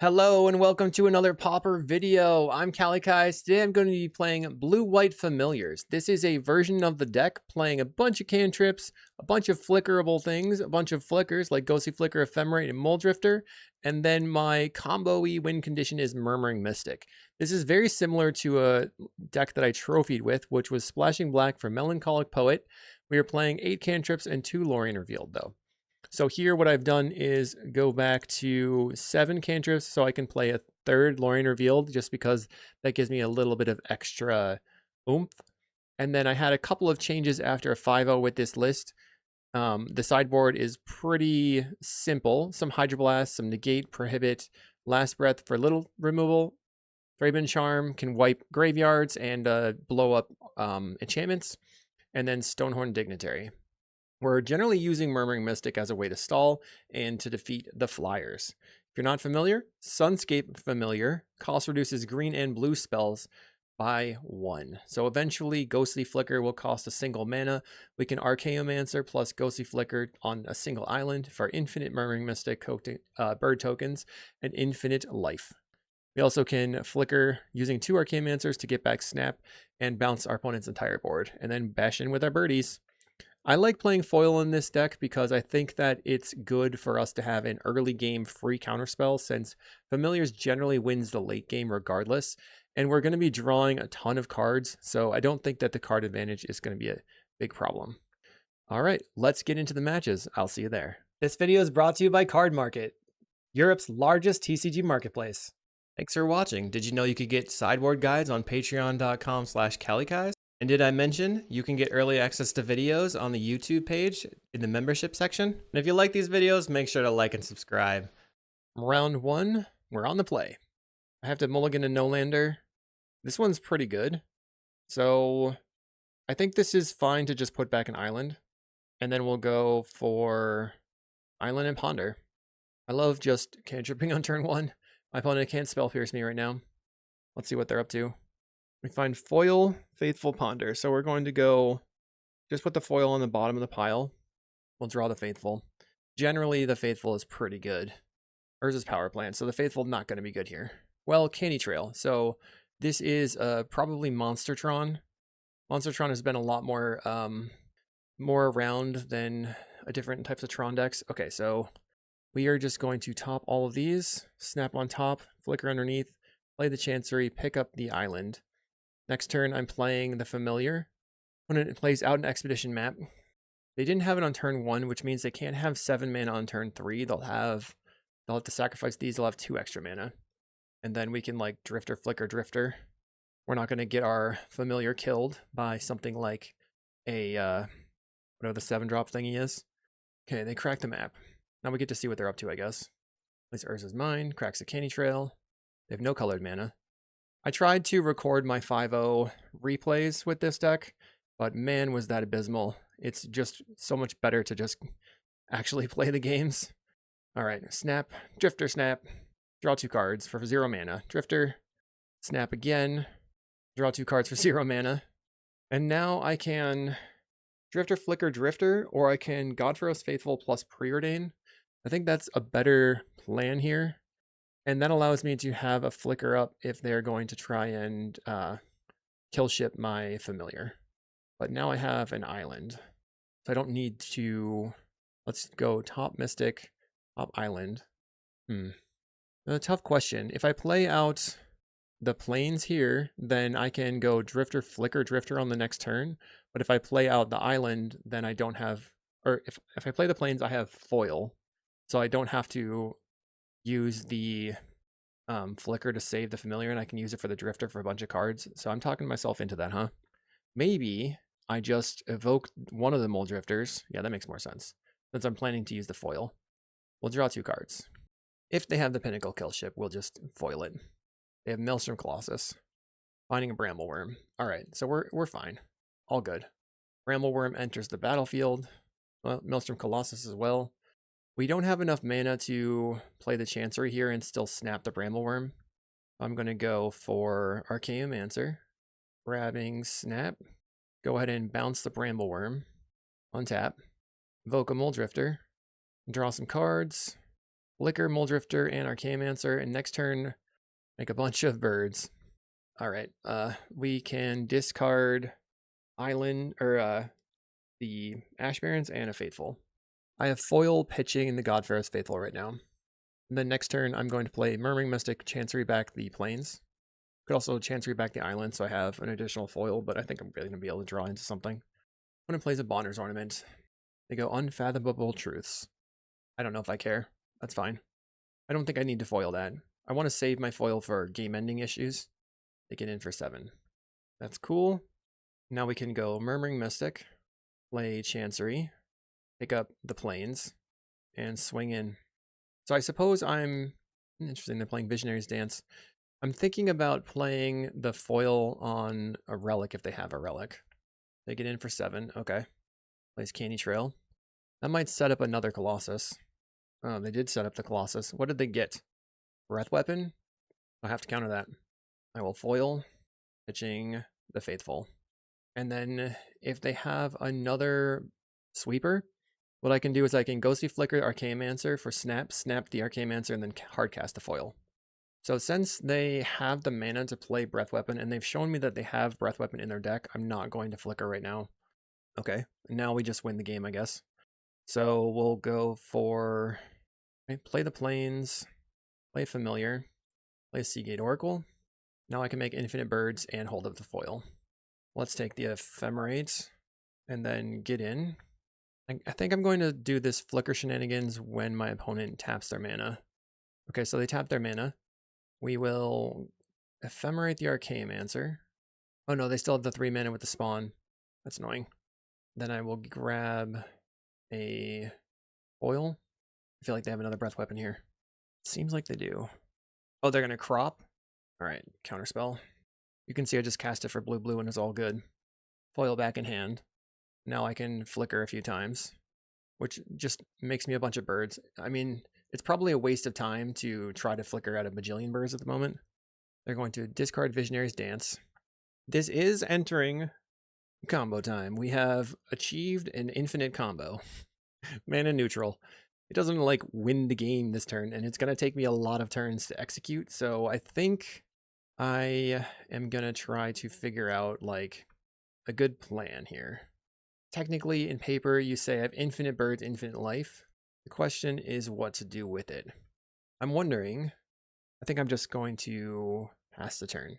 Hello and welcome to another Pauper video. I'm Kalikaiz. Today I'm going to be playing Blue-White Familiars. This is a version of the deck playing a bunch of cantrips, a bunch of flickerable things, a bunch of flickers like Ghostly Flicker, Ephemerate, and Mole Drifter, and then my combo-y win condition is Murmuring Mystic. This is very similar to a deck that I trophied with, which was Splashing Black for Melancholic Poet. We are playing 8 cantrips and 2 Lorien Revealed though. So here what I've done is go back to 7 cantrips so I can play a 3rd Lorien Revealed just because that gives me a little bit of extra oomph. And then I had a couple of changes after a 5-0 with this list. The sideboard is pretty simple. Some Hydroblast, some Negate, Prohibit, Last Breath for little removal. Thraben Charm can wipe graveyards and blow up enchantments. And then Stonehorn Dignitary. We're generally using Murmuring Mystic as a way to stall and to defeat the flyers. If you're not familiar, Sunscape Familiar cost reduces green and blue spells by 1. So eventually Ghostly Flicker will cost a single mana. We can Archaeomancer plus Ghostly Flicker on a single island for infinite Murmuring Mystic bird tokens and infinite life. We also can flicker using 2 Archaeomancers to get back Snap and bounce our opponent's entire board, and then bash in with our birdies. I like playing foil in this deck because I think that it's good for us to have an early game free counterspell since Familiars generally wins the late game regardless. And we're going to be drawing a ton of cards, so I don't think that the card advantage is going to be a big problem. All right, let's get into the matches. I'll see you there. This video is brought to you by Card Market, Europe's largest TCG marketplace. Thanks for watching. Did you know you could get sideboard guides on patreon.com/Kalikaiz? And did I mention you can get early access to videos on the YouTube page in the membership section? And if you like these videos, make sure to like and subscribe. Round 1, we're on the play. I have to mulligan a no-lander. This one's pretty good. So I think this is fine to just put back an island. And then we'll go for island and ponder. I love just cantripping on turn 1. My opponent can't spell pierce me right now. Let's see what they're up to. We find foil, faithful, ponder. So we're going to go just put the foil on the bottom of the pile. We'll draw the faithful. Generally, the faithful is pretty good. Urza's power plant, so the faithful not going to be good here. Well, Candy Trail. So this is probably Monster Tron. Monster Tron has been a lot more around than different types of Tron decks. Okay, so we are just going to top all of these, snap on top, flicker underneath, play the Chancery, pick up the island. Next turn, I'm playing the Familiar. When it plays out an Expedition map, they didn't have it on turn 1, which means they can't have 7 mana on turn 3. They'll have to sacrifice these. They'll have 2 extra mana. And then we can like Drifter, Flicker, Drifter. We're not going to get our Familiar killed by something like a, whatever the 7-drop thingy is. Okay, they crack the map. Now we get to see what they're up to, I guess. Plays Urza's Mine, cracks the Candy Trail. They have no colored mana. I tried to record my 5-0 replays with this deck, but man, was that abysmal. It's just so much better to just actually play the games. All right, snap, Drifter, snap, draw 2 cards for 0 mana. Drifter, snap again, draw 2 cards for 0 mana. And now I can Drifter, Flicker, Drifter, or I can God-pharoah's Faithful plus preordain. I think that's a better plan here. And that allows me to have a flicker up if they're going to try and kill ship my Familiar. But now I have an island. So I don't need to... Let's go top Mystic, top Island. A tough question. If I play out the plains here, then I can go Drifter, Flicker, Drifter on the next turn. But if I play out the island, then I don't have... Or if I play the plains, I have foil. So I don't have to use the flicker to save the Familiar, and I can use it for the Drifter for a bunch of cards. So I'm talking myself into that, huh? Maybe I just evoke one of the Mole Drifters. Yeah, that makes more sense. Since I'm planning to use the foil. We'll draw 2 cards. If they have the Pinnacle Kill Ship, we'll just foil it. They have Maelstrom Colossus. Finding a Brambleworm. Alright, so we're fine. All good. Brambleworm enters the battlefield. Well, Maelstrom Colossus as well. We don't have enough mana to play the Chancery here and still snap the Brambleworm. I'm going to go for Archaeomancer. Grabbing Snap. Go ahead and bounce the Brambleworm. Untap. Evoke a Mole Drifter. Draw some cards. Flicker, Muldrifter, and Archaeomancer, and next turn, make a bunch of birds. All right, we can discard Island, or the Ash Barrens and a Faithful. I have foil pitching the God-pharoah's Faithful right now. And then next turn, I'm going to play Murmuring Mystic, Chancery back the Plains. Could also Chancery back the Island, so I have an additional foil, but I think I'm really going to be able to draw into something. When it plays a Bonner's Ornament, they go Unfathomable Truths. I don't know if I care. That's fine. I don't think I need to foil that. I want to save my foil for game-ending issues. They get in for 7. That's cool. Now we can go Murmuring Mystic, play Chancery, pick up the Plains, and swing in. So I suppose I'm... Interesting, they're playing Visionary's Dance. I'm thinking about playing the foil on a relic if they have a relic. They get in for 7. Okay. Plays Candy Trail. That might set up another Colossus. Oh, they did set up the Colossus. What did they get? Breath Weapon? I'll have to counter that. I will foil, pitching the Faithful. And then if they have another sweeper, what I can do is I can Ghostly Flicker Archaeomancer for snap the Archaeomancer, and then hardcast the foil. So since they have the mana to play Breath Weapon, and they've shown me that they have Breath Weapon in their deck, I'm not going to Flicker right now. Okay, now we just win the game, I guess. So we'll go for... play the Plains, play Familiar, play Seagate Oracle. Now I can make Infinite Birds and hold up the foil. Let's take the Ephemerate and then get in. I think I'm going to do this Flicker shenanigans when my opponent taps their mana. Okay, so they tap their mana. We will Ephemerate the Archaeomancer. Oh no, they still have the 3 mana with the spawn. That's annoying. Then I will grab a foil. I feel like they have another breath weapon here. Seems like they do. Oh, they're going to crop? Alright, counterspell. You can see I just cast it for blue and it's all good. Foil back in hand. Now I can flicker a few times, which just makes me a bunch of birds. I mean, it's probably a waste of time to try to flicker out a bajillion birds at the moment. They're going to discard Visionary's Dance. This is entering combo time. We have achieved an infinite combo. Mana neutral. It doesn't like win the game this turn, and it's going to take me a lot of turns to execute. So I think I am going to try to figure out like a good plan here. Technically, in paper, you say I have infinite birds, infinite life. The question is what to do with it. I'm wondering, I think I'm just going to pass the turn.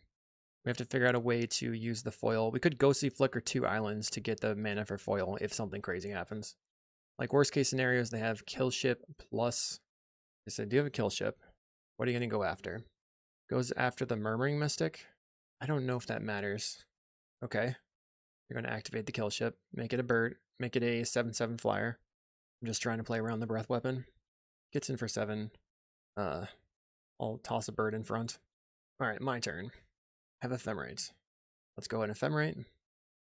We have to figure out a way to use the foil. We could Ghostly Flicker 2 islands to get the mana for foil if something crazy happens. Like worst case scenarios, they have Kill Ship plus... They said, do you have a Kill Ship? What are you going to go after? Goes after the Murmuring Mystic? I don't know if that matters. Okay. You're going to activate the Kill Ship, make it a bird, make it a 7/7 flyer. I'm just trying to play around the breath weapon. Gets in for 7. I'll toss a bird in front. Alright, my turn. Have Ephemerate. Let's go ahead and Ephemerate.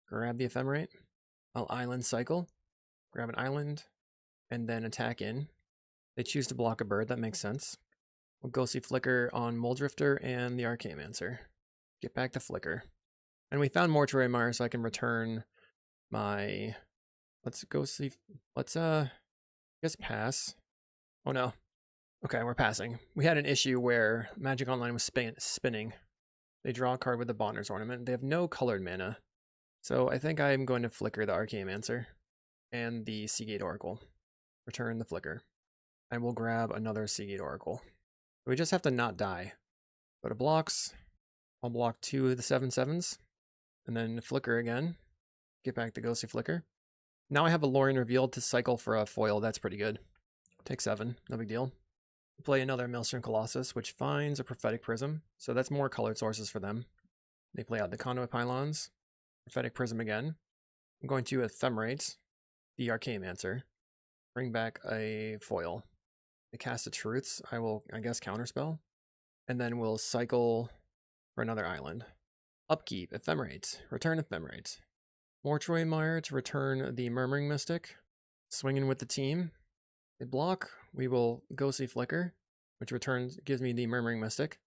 Grab the Ephemerate. I'll Island Cycle. Grab an island. And then attack in. They choose to block a bird, that makes sense. We'll Ghostly Flicker on Muldrifter and the Archaeomancer. Get back the Flicker. And we found Mortuary Mire, so I can return my... Let's I guess pass. Oh no. Okay, we're passing. We had an issue where Magic Online was spinning. They draw a card with the Bonner's Ornament. They have no colored mana. So I think I'm going to Flicker the Archaeomancer and the Seagate Oracle. Return the Flicker. And we'll grab another Seagate Oracle. We just have to not die. Go to blocks. I'll block 2 of the 7/7s. And then Flicker again. Get back the Ghostly Flicker. Now I have a Lorien Revealed to cycle for a foil. That's pretty good. Take 7. No big deal. Play another Maelstrom Colossus, which finds a Prophetic Prism. So that's more colored sources for them. They play out the Conduit Pylons. Prophetic Prism again. I'm going to Ephemerate the Archaeomancer. Bring back a foil. They cast a Truths. I will, I guess, counterspell. And then we'll cycle for another island. Upkeep, Ephemerate, return Ephemerate. Mortuary Mire to return the Murmuring Mystic. Swinging with the team. They block. We will Ghostly Flicker, which gives me the Murmuring Mystic.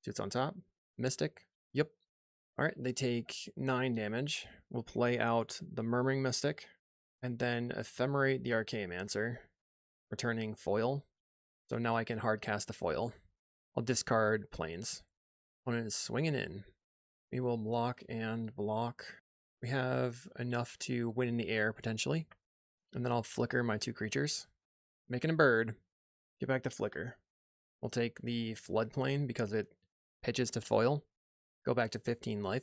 Shoots on top. Mystic. Yep. Alright, they take 9 damage. We'll play out the Murmuring Mystic. And then Ephemerate the Archaeomancer, returning foil. So now I can hard cast the foil. I'll discard planes. Opponent is swinging in. We will block and block. We have enough to win in the air, potentially. And then I'll flicker my 2 creatures. Making a bird. Get back to flicker. We'll take the floodplain because it pitches to foil. Go back to 15 life.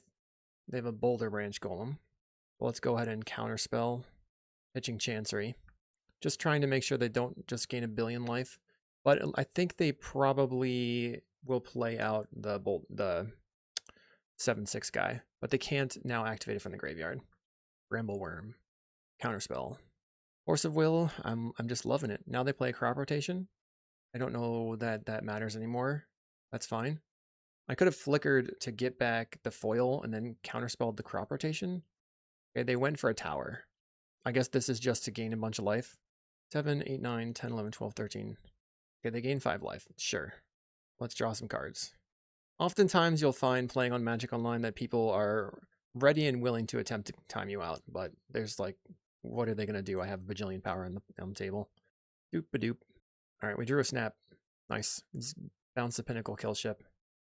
They have a boulder branch golem. Well, let's go ahead and counterspell. Pitching Chancery. Just trying to make sure they don't just gain 1 billion life. But I think they probably will play out the 7/6 guy. But they can't now activate it from the graveyard. Brambleworm. Counterspell. Force of Will. I'm just loving it. Now they play a crop rotation. I don't know that that matters anymore. That's fine. I could have flickered to get back the foil and then counterspelled the crop rotation. Okay, they went for a tower. I guess this is just to gain a bunch of life. 7, 8, 9, 10, 11, 12, 13. Okay, they gain 5 life. Sure. Let's draw some cards. Oftentimes you'll find playing on Magic Online that people are ready and willing to attempt to time you out, but there's like, what are they going to do? I have a bajillion power on the table. Doop-a-doop. All right, we drew a snap. Nice. Let's bounce the Pinnacle kill ship.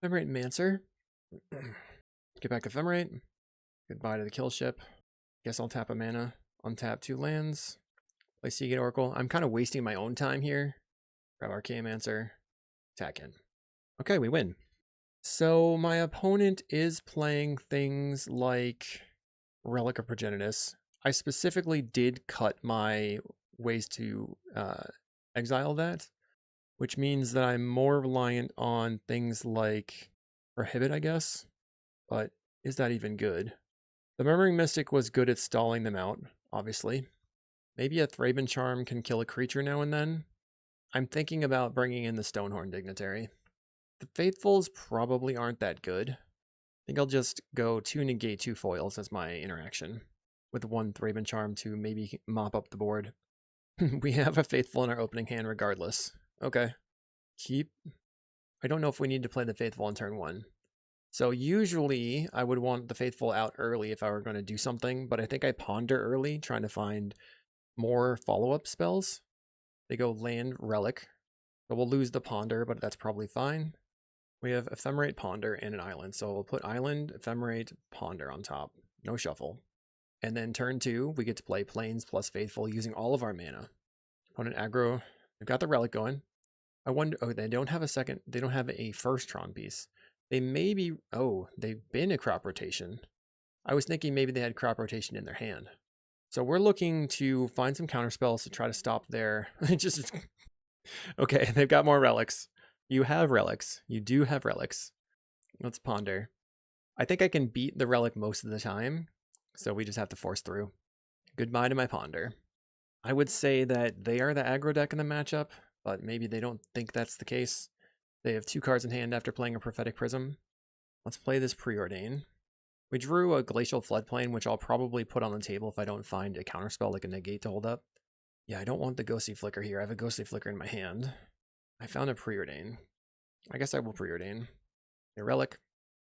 Archaeomancer. Get back Ephemerate. Goodbye to the kill ship. Guess I'll tap a mana. Untap 2 lands. Play Seagate Oracle. I'm kind of wasting my own time here. Grab Archaeomancer. Attack in. Okay, we win. So my opponent is playing things like Relic of Progenitus. I specifically did cut my ways to exile that, which means that I'm more reliant on things like Prohibit, I guess. But is that even good? The Murmuring Mystic was good at stalling them out, obviously. Maybe a Thraben Charm can kill a creature now and then. I'm thinking about bringing in the Stonehorn Dignitary. The Faithfuls probably aren't that good. I think I'll just go 2 negate 2 foils as my interaction, with 1 Thraben Charm to maybe mop up the board. We have a Faithful in our opening hand regardless. Okay. Keep. I don't know if we need to play the Faithful on turn 1. So usually I would want the Faithful out early if I were going to do something, but I think I ponder early, trying to find more follow-up spells. They go land relic. So we'll lose the ponder, but that's probably fine. We have Ephemerate, Ponder, and an island. So we'll put island, Ephemerate, Ponder on top. No shuffle. And then turn 2, we get to play Plains plus Faithful using all of our mana. Opponent aggro. They've got the relic going. I wonder, oh, they don't have a second, they don't have a first Tron piece. They may be, oh, they've been a crop rotation. I was thinking maybe they had crop rotation in their hand. So we're looking to find some counterspells to try to stop their, just, okay, they've got more relics. You have relics. You do have relics. Let's ponder. I think I can beat the relic most of the time, so we just have to force through. Goodbye to my ponder. I would say that they are the aggro deck in the matchup, but maybe they don't think that's the case. They have 2 cards in hand after playing a Prophetic Prism. Let's play this Preordain. We drew a Glacial Floodplain, which I'll probably put on the table if I don't find a counterspell like a negate to hold up. Yeah, I don't want the Ghostly Flicker here. I have a Ghostly Flicker in my hand. I found a Preordain. I guess I will Preordain. A Relic.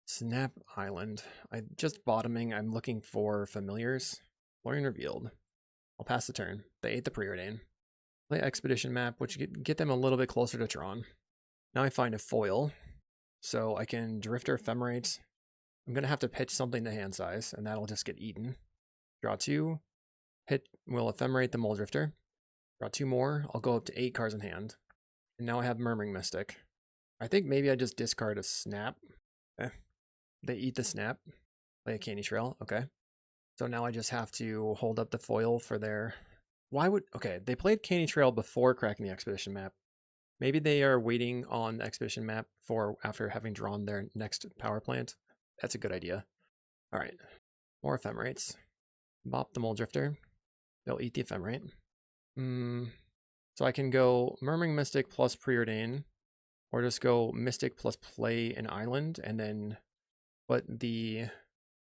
Snap Island. I'm just bottoming. I'm looking for Familiars. Florian Revealed. I'll pass the turn. They ate the Preordain. Play Expedition Map, which get them a little bit closer to Tron. Now I find a foil, so I can Drifter Ephemerate. I'm going to have to pitch something to hand size, and that'll just get eaten. Draw 2. Will Ephemerate the Mole Drifter. Draw 2 more. I'll go up to 8 cards in hand. And now I have Murmuring Mystic. I think maybe I just discard a Snap. Okay. They eat the Snap. Play a Candy Trail. Okay. So now I just have to hold up the foil for their... Why would... Okay, they played Candy Trail before cracking the Expedition Map. Maybe they are waiting on the Expedition Map for after having drawn their next power plant. That's a good idea. All right. More Ephemerates. Bop the Mole Drifter. They'll eat the Ephemerate. So I can go Murmuring Mystic plus Preordain, or just go Mystic plus play an island, and then put the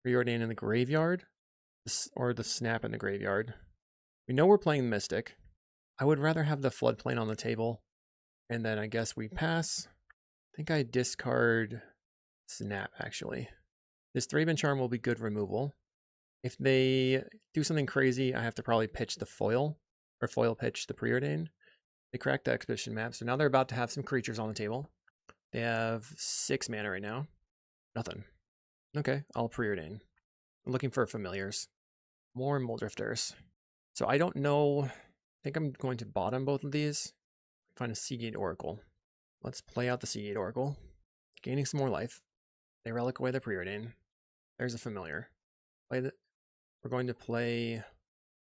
Preordain in the graveyard, or the Snap in the graveyard. We know we're playing Mystic. I would rather have the Floodplain on the table, and then I guess we pass. I think I discard Snap, actually. This Thraben Charm will be good removal. If they do something crazy, I have to probably pitch the foil, or foil pitch the Preordain. They cracked the expedition map, so now they're about to have some creatures on the table. They have 6 mana right now. Nothing. Okay, I'll preordain. I'm looking for familiars. More Muldrifters. So I don't know. I think I'm going to bottom both of these. Find a Seagate Oracle. Let's play out the Seagate Oracle. Gaining some more life. They relic away the preordain. There's a familiar. We're going to play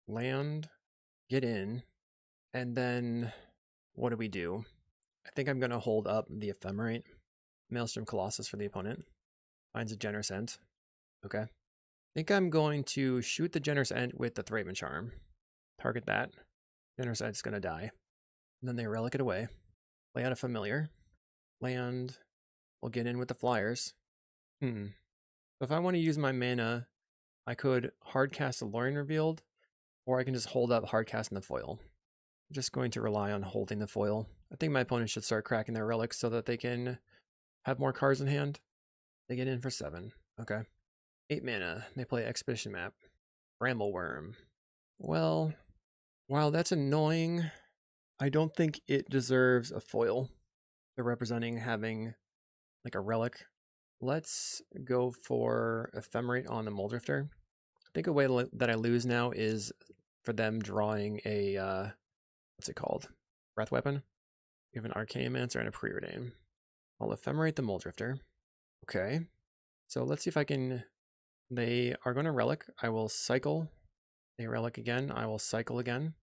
land, get in, and then what do we do? I think I'm going to hold up the Ephemerate. Maelstrom Colossus for the opponent. Finds a Generous Ent. Okay. I think I'm going to shoot the Generous Ent with the Thraben Charm. Target that. Generous Ent's going to die. And then they relic it away. Play out a familiar. Land. We'll get in with the flyers. So if I want to use my mana, I could hardcast the Lorien Revealed, or I can just hold up hardcasting the foil. I'm just going to rely on holding the foil. I think my opponent should start cracking their relics so that they can have more cards in hand. They get in for 7. Okay. 8 mana. They play Expedition Map. Brambleworm. Well, while that's annoying, I don't think it deserves a foil. They're representing having like a relic. Let's go for Ephemerate on the Muldrifter. I think a way that I lose now is for them drawing a, what's it called? Breath Weapon. We have an Archaeomancer and a Preordain. I'll Ephemerate the Muldrifter. Okay. So let's see if I can... They are going to relic. I will cycle. They relic again. I will cycle again.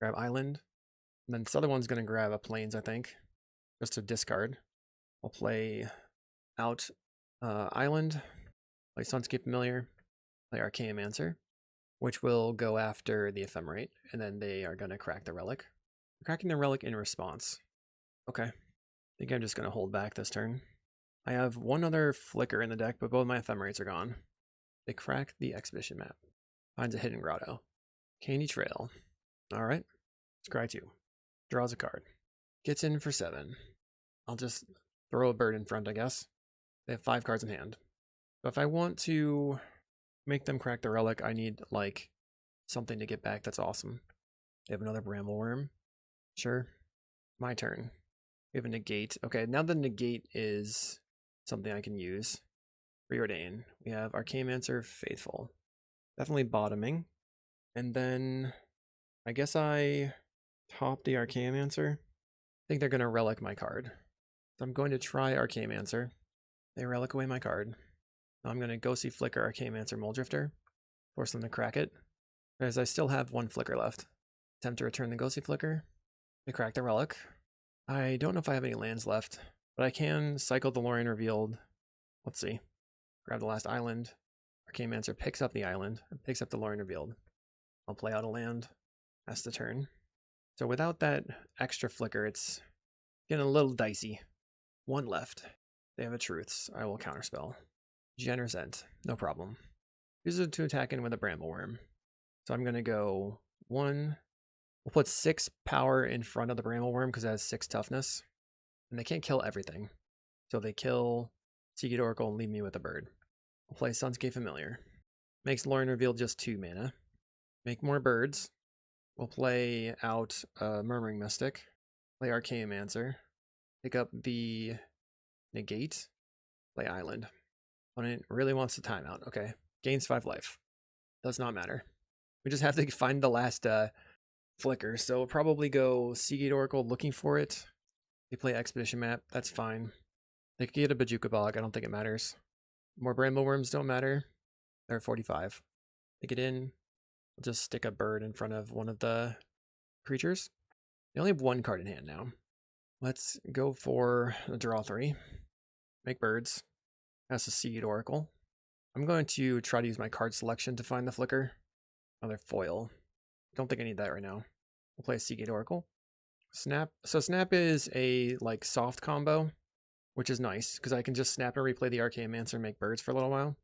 Grab Island. And then this other one's going to grab a Plains, I think. Just to discard. I'll play out Island. Play Sunscape Familiar. Play Archaeomancer. Which will go after the Ephemerate. And then they are going to crack the relic. Cracking the relic in response. Okay. I think I'm just going to hold back this turn. I have one other flicker in the deck, but both my Ephemerates are gone. They crack the Expedition Map. Finds a Hidden Grotto. Candy Trail. Alright. Scry 2. Draws a card. Gets in for 7. I'll just throw a bird in front, I guess. They have 5 cards in hand. But if I want to make them crack the relic, I need, like, something to get back that's awesome. They have another Brambleworm. Sure. My turn. We have a negate. Okay, now the negate is something I can use. Preordain. We have Archaeomancer, Faithful. Definitely bottoming. And then I guess I top the Archaeomancer. I think they're going to relic my card. So I'm going to try Archaeomancer. They relic away my card. Now I'm going to Ghostly Flicker Archaeomancer Muldrifter. Force them to crack it. Whereas I still have 1 flicker left. Attempt to return the Ghostly Flicker. They crack the relic. I don't know if I have any lands left, but I can cycle the Lorien Revealed. Let's see. Grab the last island. Archaeomancer picks up the island, or picks up the Lorien Revealed. I'll play out a land. That's the turn. So without that extra flicker, it's getting a little dicey. 1 left. They have a Truths. I will counterspell. Generous Ent. No problem. Use it to attack in with a Brambleworm. So I'm going to go 1... We'll put 6 power in front of the Brambleworm because it has 6 toughness. And they can't kill everything. So they kill Seagate Oracle and leave me with a bird. We'll play Sunscape Familiar. Makes Lorien Revealed just 2 mana. Make more birds. We'll play out Murmuring Mystic. Play Archaeomancer. Pick up the negate. Play Island. Opponent really wants the timeout. Okay. Gains 5 life. Does not matter. We just have to find the last... flicker, so we'll probably go Seagate Oracle looking for it. They play Expedition Map, that's fine. They could get a Bajuka Bog, I don't think it matters. More Brambleworms don't matter. They're at 45. They get in. We'll just stick a bird in front of one of the creatures. They only have 1 card in hand now. Let's go for the draw 3. Make birds. That's a Seagate Oracle. I'm going to try to use my card selection to find the flicker. Another foil. Don't think I need that right now. We'll play a Seagate Oracle. Snap. So Snap is a like soft combo, which is nice because I can just snap and replay the Archaeomancer and make birds for a little while.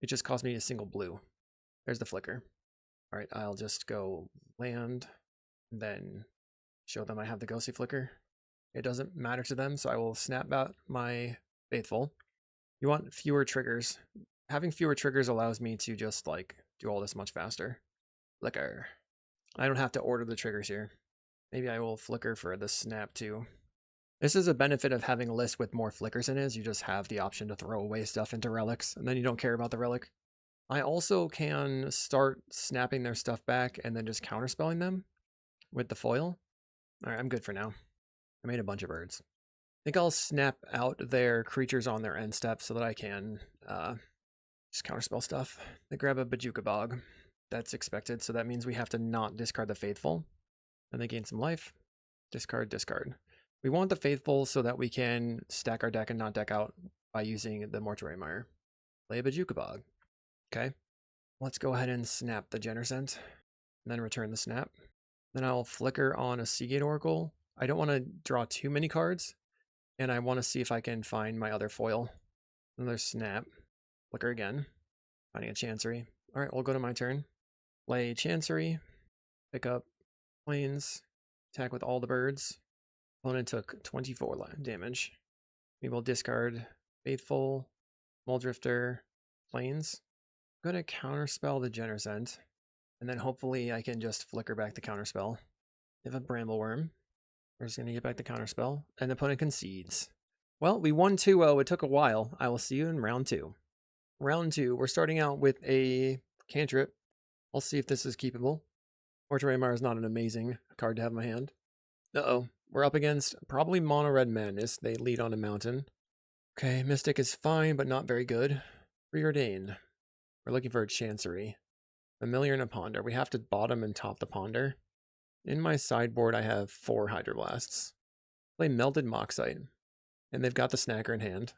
It just cost me a single blue. There's the flicker. All right, I'll just go land and then show them I have the Ghostly Flicker. It doesn't matter to them, so I will snap out my Faithful. You want fewer triggers. Having fewer triggers allows me to just like do all this much faster. Flicker. I don't have to order the triggers here. Maybe I will flicker for the snap too. This is a benefit of having a list with more flickers in, is you just have the option to throw away stuff into relics, and then you don't care about the relic. I also can start snapping their stuff back and then just counterspelling them with the foil. All right, I'm good for now. I made a bunch of birds. I think I'll snap out their creatures on their end step so that I can just counterspell stuff. They grab a Bajuka Bog. That's expected, so that means we have to not discard the Faithful. And they gain some life. Discard, discard. We want the Faithful so that we can stack our deck and not deck out by using the Mortuary Mire. Play a Bajuka Bog. Okay. Let's go ahead and snap the Genercent. And then return the snap. Then I'll flicker on a Seagate Oracle. I don't want to draw too many cards. And I want to see if I can find my other foil. Another snap. Flicker again. Finding a Chancery. Alright, we'll go to my turn. Play Chancery. Pick up Plains. Attack with all the birds. Opponent took 24 damage. We will discard Faithful, Muldrifter, Plains. I'm going to counterspell the Genercent. And then hopefully I can just flicker back the counterspell. If a Brambleworm. We're just going to get back the counterspell. And the opponent concedes. Well, we won 2-0. It took a while. I will see you in round 2. Round 2, we're starting out with a cantrip. I'll see if this is keepable. Mortuary Mire is not an amazing card to have in my hand. Uh-oh. We're up against probably Mono Red Madness. They lead on a mountain. Okay, Mystic is fine, but not very good. Preordain. We're looking for a Chancery. Familiar and a Ponder. We have to bottom and top the Ponder. In my sideboard, I have 4 Hydroblasts. Play Melted Moxite. And they've got the Snacker in hand.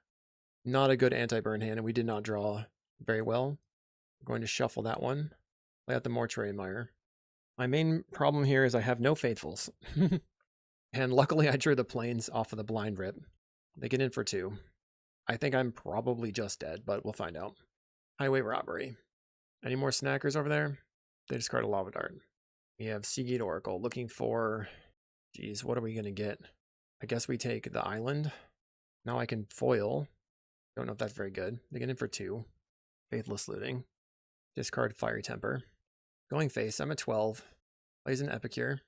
Not a good anti-burn hand, and we did not draw very well. I'm going to shuffle that one. Play out the Mortuary Mire. My main problem here is I have no Faithfuls. And luckily I drew the Plains off of the Blind Rip. They get in for 2. I think I'm probably just dead, but we'll find out. Highway Robbery. Any more snackers over there? They discard a Lava Dart. We have Seagate Oracle looking for... Geez, what are we going to get? I guess we take the Island. Now I can foil. Don't know if that's very good. They get in for 2. Faithless Looting. Discard Fiery Temper. Going face, I'm at 12. Plays an Epicure.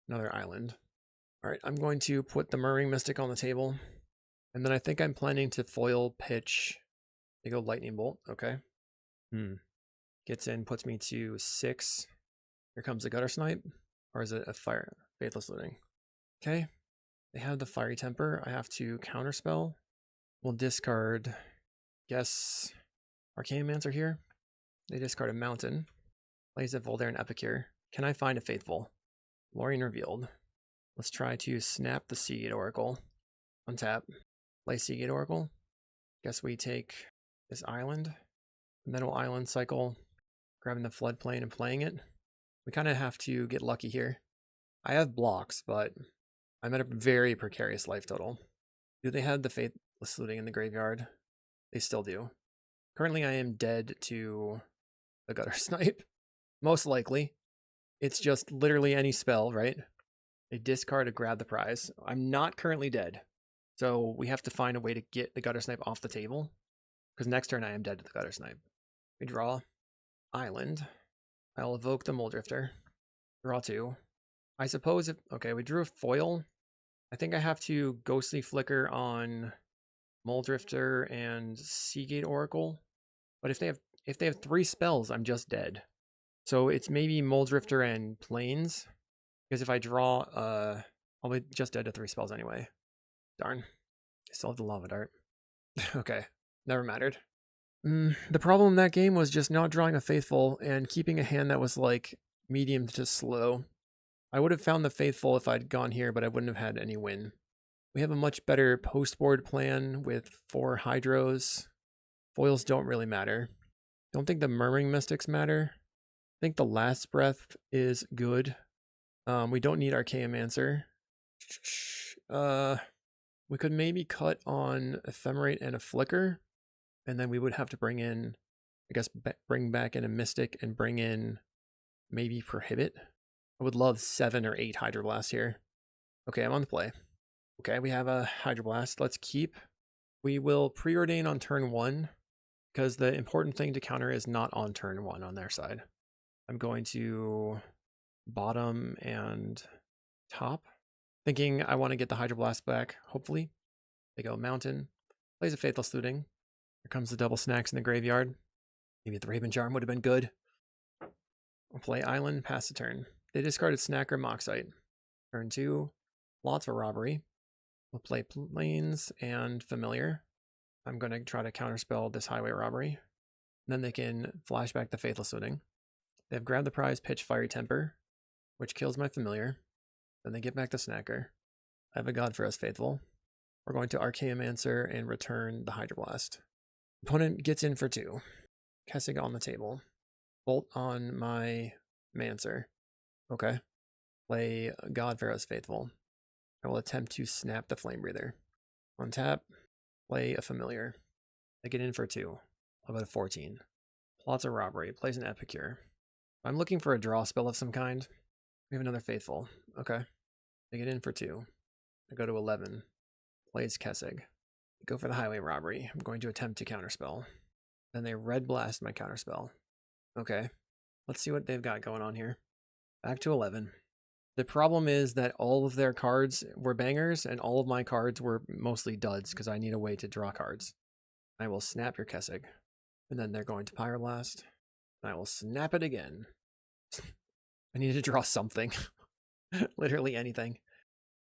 Another Island. Alright, I'm going to put the Murmuring Mystic on the table. And then I think I'm planning to foil pitch. They go Lightning Bolt, okay. Gets in, puts me to 6. Here comes the Gutter Snipe. Or is it a Fire? Faithless Looting. Okay. They have the Fiery Temper. I have to counterspell. We'll discard, guess, Archaeomancer here. They discard a Mountain. Plays a Voldaren Epicure. Can I find a Faithful? Lorien Revealed. Let's try to snap the Seagate Oracle. Untap. Play Seagate Oracle. Guess we take this Island. And then we'll Island cycle. Grabbing the Floodplain and playing it. We kind of have to get lucky here. I have blocks, but I'm at a very precarious life total. Do they have the Faithless Looting in the graveyard? They still do. Currently I am dead to the Gutter Snipe. Most likely. It's just literally any spell, right? They discard to grab the prize. I'm not currently dead. So we have to find a way to get the Gutter Snipe off the table. Because next turn I am dead to the Gutter Snipe. We draw Island. I'll evoke the Muldrifter. Draw 2. I suppose if... Okay, we drew a foil. I think I have to Ghostly Flicker on Muldrifter and Seagate Oracle. But if they have 3 spells, I'm just dead. So it's maybe Muldrifter and Plains. Because if I draw, I'll be just dead to 3 spells anyway. Darn. I still have the Lava Dart. Okay, never mattered. The problem in that game was just not drawing a Faithful and keeping a hand that was like medium to slow. I would have found the Faithful if I'd gone here, but I wouldn't have had any win. We have a much better post-board plan with 4 Hydros. Foils don't really matter. Don't think the Murmuring Mystics matter. I think the Last Breath is good. We don't need Archaeomancer. We could maybe cut on Ephemerate and a Flicker. And then we would have to bring in, I guess, bring back in a Mystic and bring in maybe Prohibit. I would love 7 or 8 Hydroblasts here. Okay, I'm on the play. Okay, we have a Hydroblast. Let's keep. We will preordain on turn 1 because the important thing to counter is not on turn 1 on their side. I'm going to bottom and top. Thinking I want to get the Hydroblast back, hopefully. They go Mountain. Plays a Faithless Looting. Here comes the double snacks in the graveyard. Maybe the Raven Charm would have been good. I'll play Island, pass the turn. They discarded Snacker, Moxite. Turn 2, lots of robbery. We'll play Plains and Familiar. I'm going to try to counterspell this Highway Robbery. And then they can flashback the Faithless Looting. They have Grab the Prize, pitch Fiery Temper, which kills my Familiar. Then they get back the Snacker. I have a God-pharoah Faithful. We're going to Archaeomancer and return the Hydroblast. Opponent gets in for 2. Kessig on the table. Bolt on my Mancer. Okay. Play God-pharoah Faithful. I will attempt to snap the Flame Breather. On tap, play a Familiar. I get in for 2. I'll go to 14. Plots a Robbery. Plays an Epicure. I'm looking for a draw spell of some kind. We have another Faithful. Okay. I get in for 2. I go to 11. Plays Kessig. Go for the Highway Robbery. I'm going to attempt to counterspell. Then they Red Blast my counterspell. Okay. Let's see what they've got going on here. Back to 11. The problem is that all of their cards were bangers and all of my cards were mostly duds because I need a way to draw cards. I will snap your Kessig. And then they're going to Pyroblast. I will snap it again. I need to draw something. Literally anything.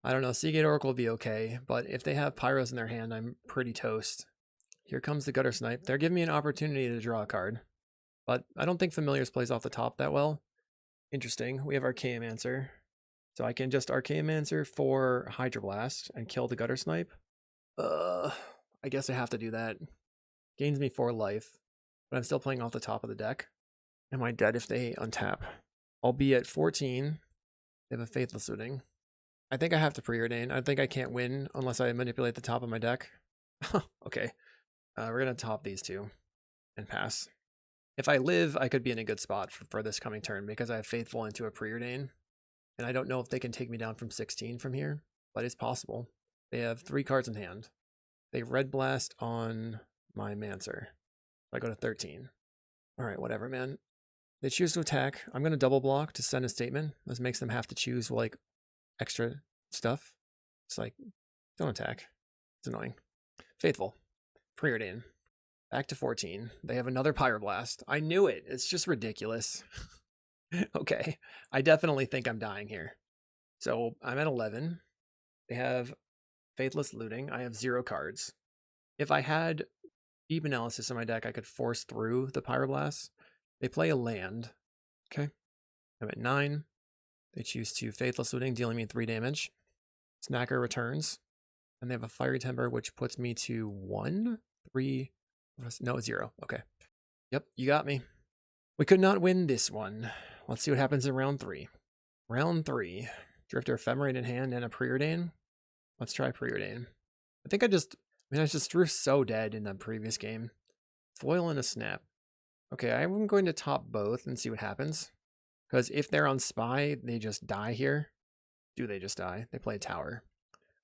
I don't know, Seagate Oracle will be okay, but if they have Pyros in their hand, I'm pretty toast. Here comes the Gutter Snipe. They're giving me an opportunity to draw a card, but I don't think Familiars plays off the top that well. Interesting. We have Archaeomancer. So I can just Archaeomancer for Hydroblast and kill the Gutter Snipe. I guess I have to do that. Gains me 4 life, but I'm still playing off the top of the deck. Am I dead if they untap? I'll be at 14. They have a Faithless Looting. I think I have to preordain. I think I can't win unless I manipulate the top of my deck. Okay. We're going to top these 2 and pass. If I live, I could be in a good spot for this coming turn because I have Faithful into a preordain. And I don't know if they can take me down from 16 from here, but it's possible. They have 3 cards in hand. They Red Blast on my Mancer. I go to 13. All right, whatever, man. They choose to attack. I'm going to double block to send a statement. This makes them have to choose, like, extra stuff. It's like, don't attack. It's annoying. Faithful. Preordain. Back to 14. They have another Pyroblast. I knew it. It's just ridiculous. Okay. I definitely think I'm dying here. So I'm at 11. They have Faithless Looting. I have 0 cards. If I had Deep Analysis in my deck, I could force through the Pyroblast. They play a land. Okay. I'm at 9. They choose to Faithless Looting, dealing me 3 damage. Snacker returns. And they have a Fiery Temper, which puts me to 1, 3, no, 0. Okay. Yep, you got me. We could not win this one. Let's see what happens in round 3. Round 3. Drifter Ephemerate in hand and a Preordain. Let's try Preordain. I just drew so dead in the previous game. Foil and a Snap. Okay, I'm going to top both and see what happens. Because if they're on Spy, they just die here. Do they just die? They play a Tower.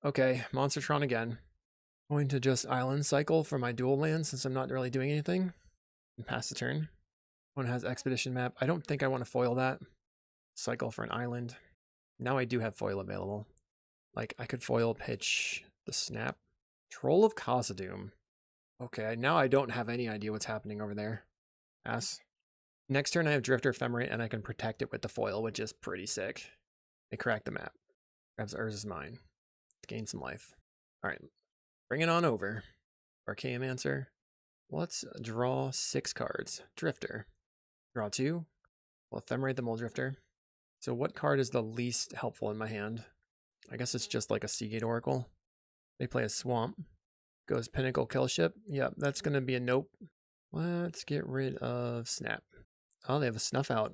Okay, Monster Tron again. Going to just Island Cycle for my dual land since I'm not really doing anything. And pass the turn. One has Expedition Map. I don't think I want to foil that. Cycle for an island. Now I do have foil available. Like, I could foil pitch the Snap. Troll of Khazad-dûm. Okay, now I don't have any idea what's happening over there. Pass. Next turn I have Drifter Ephemerate and I can protect it with the foil, which is pretty sick. They crack the map. Grabs Urza's Mine. Gain some life. Alright, bring it on over. Archaeomancer. Let's draw 6 cards. Drifter. Draw 2. We'll Ephemerate the Mole Drifter. So what card is the least helpful in my hand? I guess it's just like a Seagate Oracle. They play a Swamp. Goes Pinnacle Killship. Yep, that's going to be a nope. Let's get rid of Snap. Oh, they have a Snuff Out.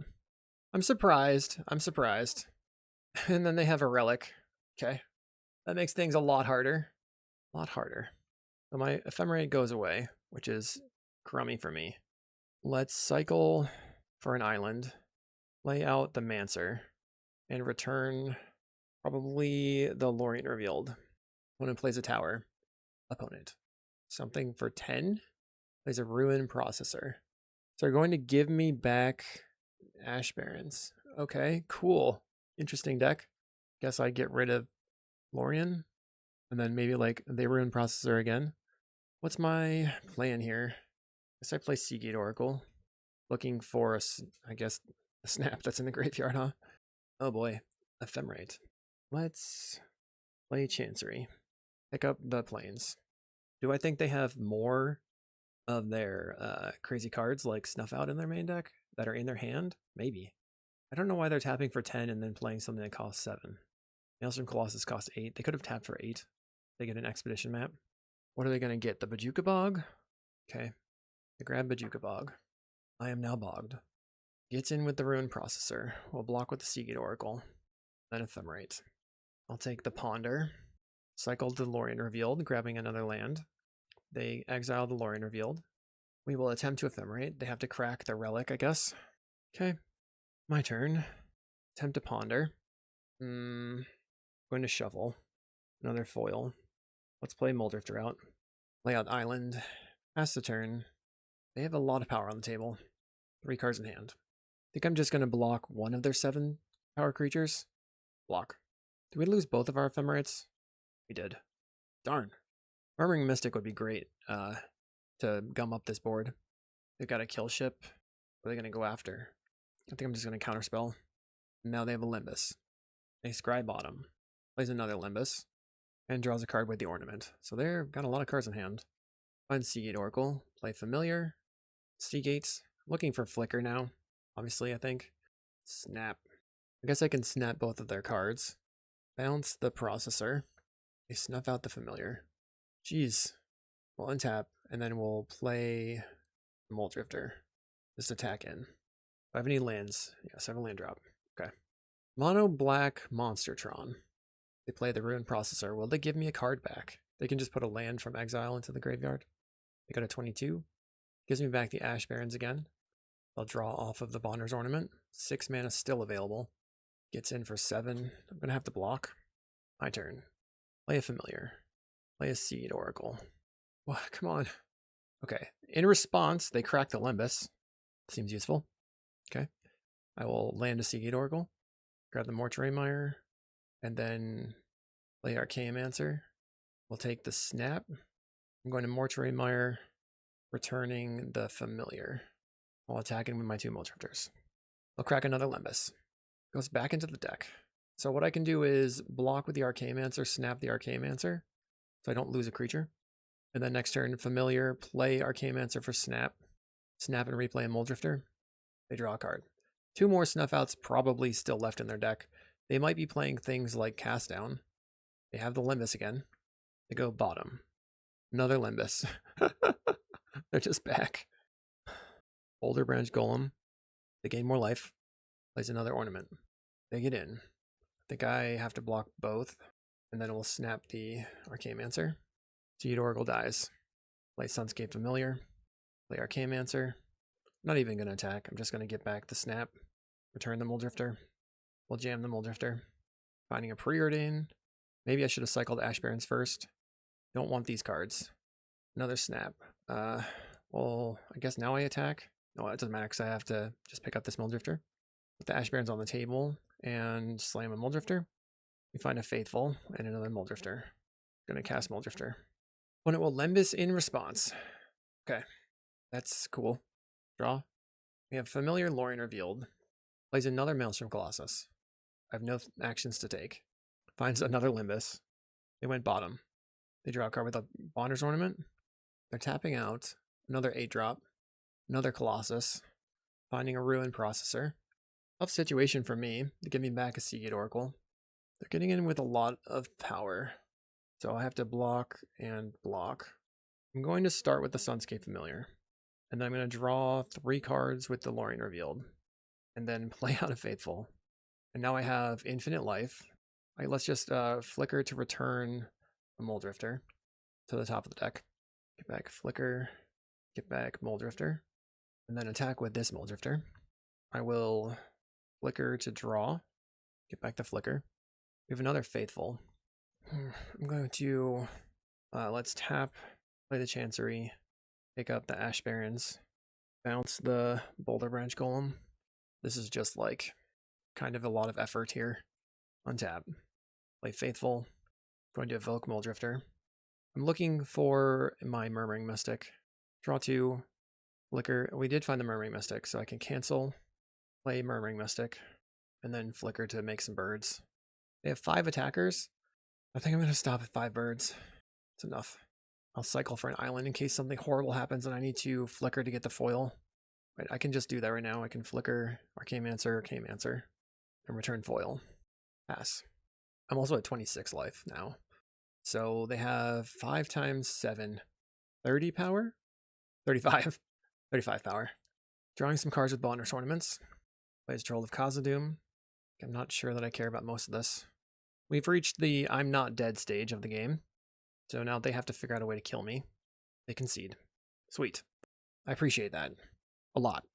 I'm surprised. And then they have a Relic. Okay. That makes things a lot harder. So my Ephemerate goes away, which is crummy for me. Let's cycle for an island. Lay out the Mancer. And return probably the Lorient Revealed. Opponent plays a Tower. Opponent. Something for 10. Plays a Ruin Processor. So they're going to give me back Ash Barrens. Okay, cool. Interesting deck. Guess I get rid of Lorien, and then maybe like they ruin processor again. What's my plan here? Guess I play Seagate Oracle, looking for I guess a snap that's in the graveyard, huh? Oh boy, Ephemerate. Let's play Chancery. Pick up the planes. Do I think they have more of their crazy cards like Snuff Out in their main deck that are in their hand? Maybe. I don't know why they're tapping for 10 and then playing something that costs 7. Maelstrom Colossus costs 8. They could have tapped for 8. They get an Expedition map. What are they going to get? The Bajuka Bog? Okay. They grab Bajuka Bog. I am now bogged. Gets in with the Ruin Processor. We'll block with the Seagate Oracle. Then Ephemerate. I'll take the Ponder. Cycle the Lorien Revealed, grabbing another land. They exile the Lorien Revealed. We will attempt to Ephemerate. They have to crack the Relic, I guess. Okay. My turn. Attempt to Ponder. Going to Shuffle. Another foil. Let's play Muldrifter out. Lay out Island. Pass the turn. They have a lot of power on the table. 3 cards in hand. I think I'm just going to block one of their 7 power creatures. Block. Did we lose both of our Ephemerates? We did. Darn. Murmuring Mystic would be great to gum up this board. They've got a kill ship. What are they going to go after? I think I'm just going to counterspell. Now they have a Limbus. They scry bottom. Plays another Limbus. And draws a card with the ornament. So they've got a lot of cards in hand. Find Seagate Oracle. Play Familiar. Seagates. Looking for Flicker now. Obviously, I think. Snap. I guess I can snap both of their cards. Bounce the Processor. They snuff out the Familiar. Jeez. We'll untap, and then we'll play Muldrifter. Just attack in. Do I have any lands? Yes, I have a land drop. Okay. Mono Black Monster Tron. They play the Ruin Processor. Will they give me a card back? They can just put a land from exile into the graveyard. They got a 22. Gives me back the Ash Barrens again. I'll draw off of the Bonder's Ornament. 6 mana still available. Gets in for 7. I'm going to have to block. My turn. Play a Familiar. Play a Seed Oracle. Well, come on. Okay. In response, they crack the Limbus. Seems useful. Okay. I will land a Seagate Oracle. Grab the Mortuary Mire. And then play Archaeomancer. We'll take the Snap. I'm going to Mortuary Mire, returning the Familiar. While attacking with my 2 Muldrifters. I'll crack another Limbus. Goes back into the deck. So what I can do is block with the Archaeomancer, snap the Archaeomancer, so I don't lose a creature. And then next turn, Familiar, play Archaeomancer for snap. Snap and replay a Muldrifter. They draw a card. 2 more Snuff Outs probably still left in their deck. They might be playing things like Cast Down. They have the Limbus again. They go bottom. Another Limbus. They're just back. Boulder Branch Golem. They gain more life. Plays another ornament. They get in. I think I have to block both. And then we'll snap the Archaeomancer. Seed Oracle dies. Play Sunscape Familiar. Play Archaeomancer. Not even going to attack. I'm just going to get back the snap. Return the Muldrifter. We'll jam the Muldrifter. Finding a preordain. Maybe I should have cycled Ash Barrens first. Don't want these cards. Another snap. Well, I guess now I attack. No, it doesn't matter because I have to just pick up this Muldrifter. Put the Ash Barrens on the table and slam a Muldrifter. We find a Faithful and another Muldrifter. Gonna cast Muldrifter. When it will Limbus in response. Okay, that's cool. Draw. We have Familiar Lorien Revealed. Plays another Maelstrom Colossus. I have no actions to take. Finds another Limbus. They went bottom. They draw a card with a Bonder's Ornament. They're tapping out another 8-drop. Another Colossus. Finding a Ruin Processor. Tough situation for me to get me back a Seagate Oracle. They're getting in with a lot of power. So I have to block and block. I'm going to start with the Sunscape Familiar. And then I'm going to draw 3 cards with the Lorien Revealed. And then play out a Faithful. And now I have infinite life. All right, let's just flicker to return a Muldrifter to the top of the deck. Get back Flicker. Get back Muldrifter. And then attack with this Muldrifter. I will flicker to draw. Get back the Flicker. We have another Faithful. I'm going to let's tap, play the Chancery, pick up the Ash Barrens, bounce the Boulder Branch Golem. This is just like kind of a lot of effort here. Untap. Play Faithful. Going to evoke Muldrifter. I'm looking for my Murmuring Mystic. Draw 2. Flicker. We did find the Murmuring Mystic, so I can cancel. Play Murmuring Mystic. And then flicker to make some birds. They have 5 attackers. I think I'm going to stop at 5 birds. It's enough. I'll cycle for an island in case something horrible happens and I need to flicker to get the foil. Right, I can just do that right now. I can flicker Archaeomancer, and return foil. Pass. I'm also at 26 life now. So they have 5 times 7. 30 power? 35. 35 power. Drawing some cards with Bonder's Ornaments. Plays Troll of Khazad-dûm. I'm not sure that I care about most of this. We've reached the I'm not dead stage of the game. So now they have to figure out a way to kill me. They concede. Sweet. I appreciate that. A lot.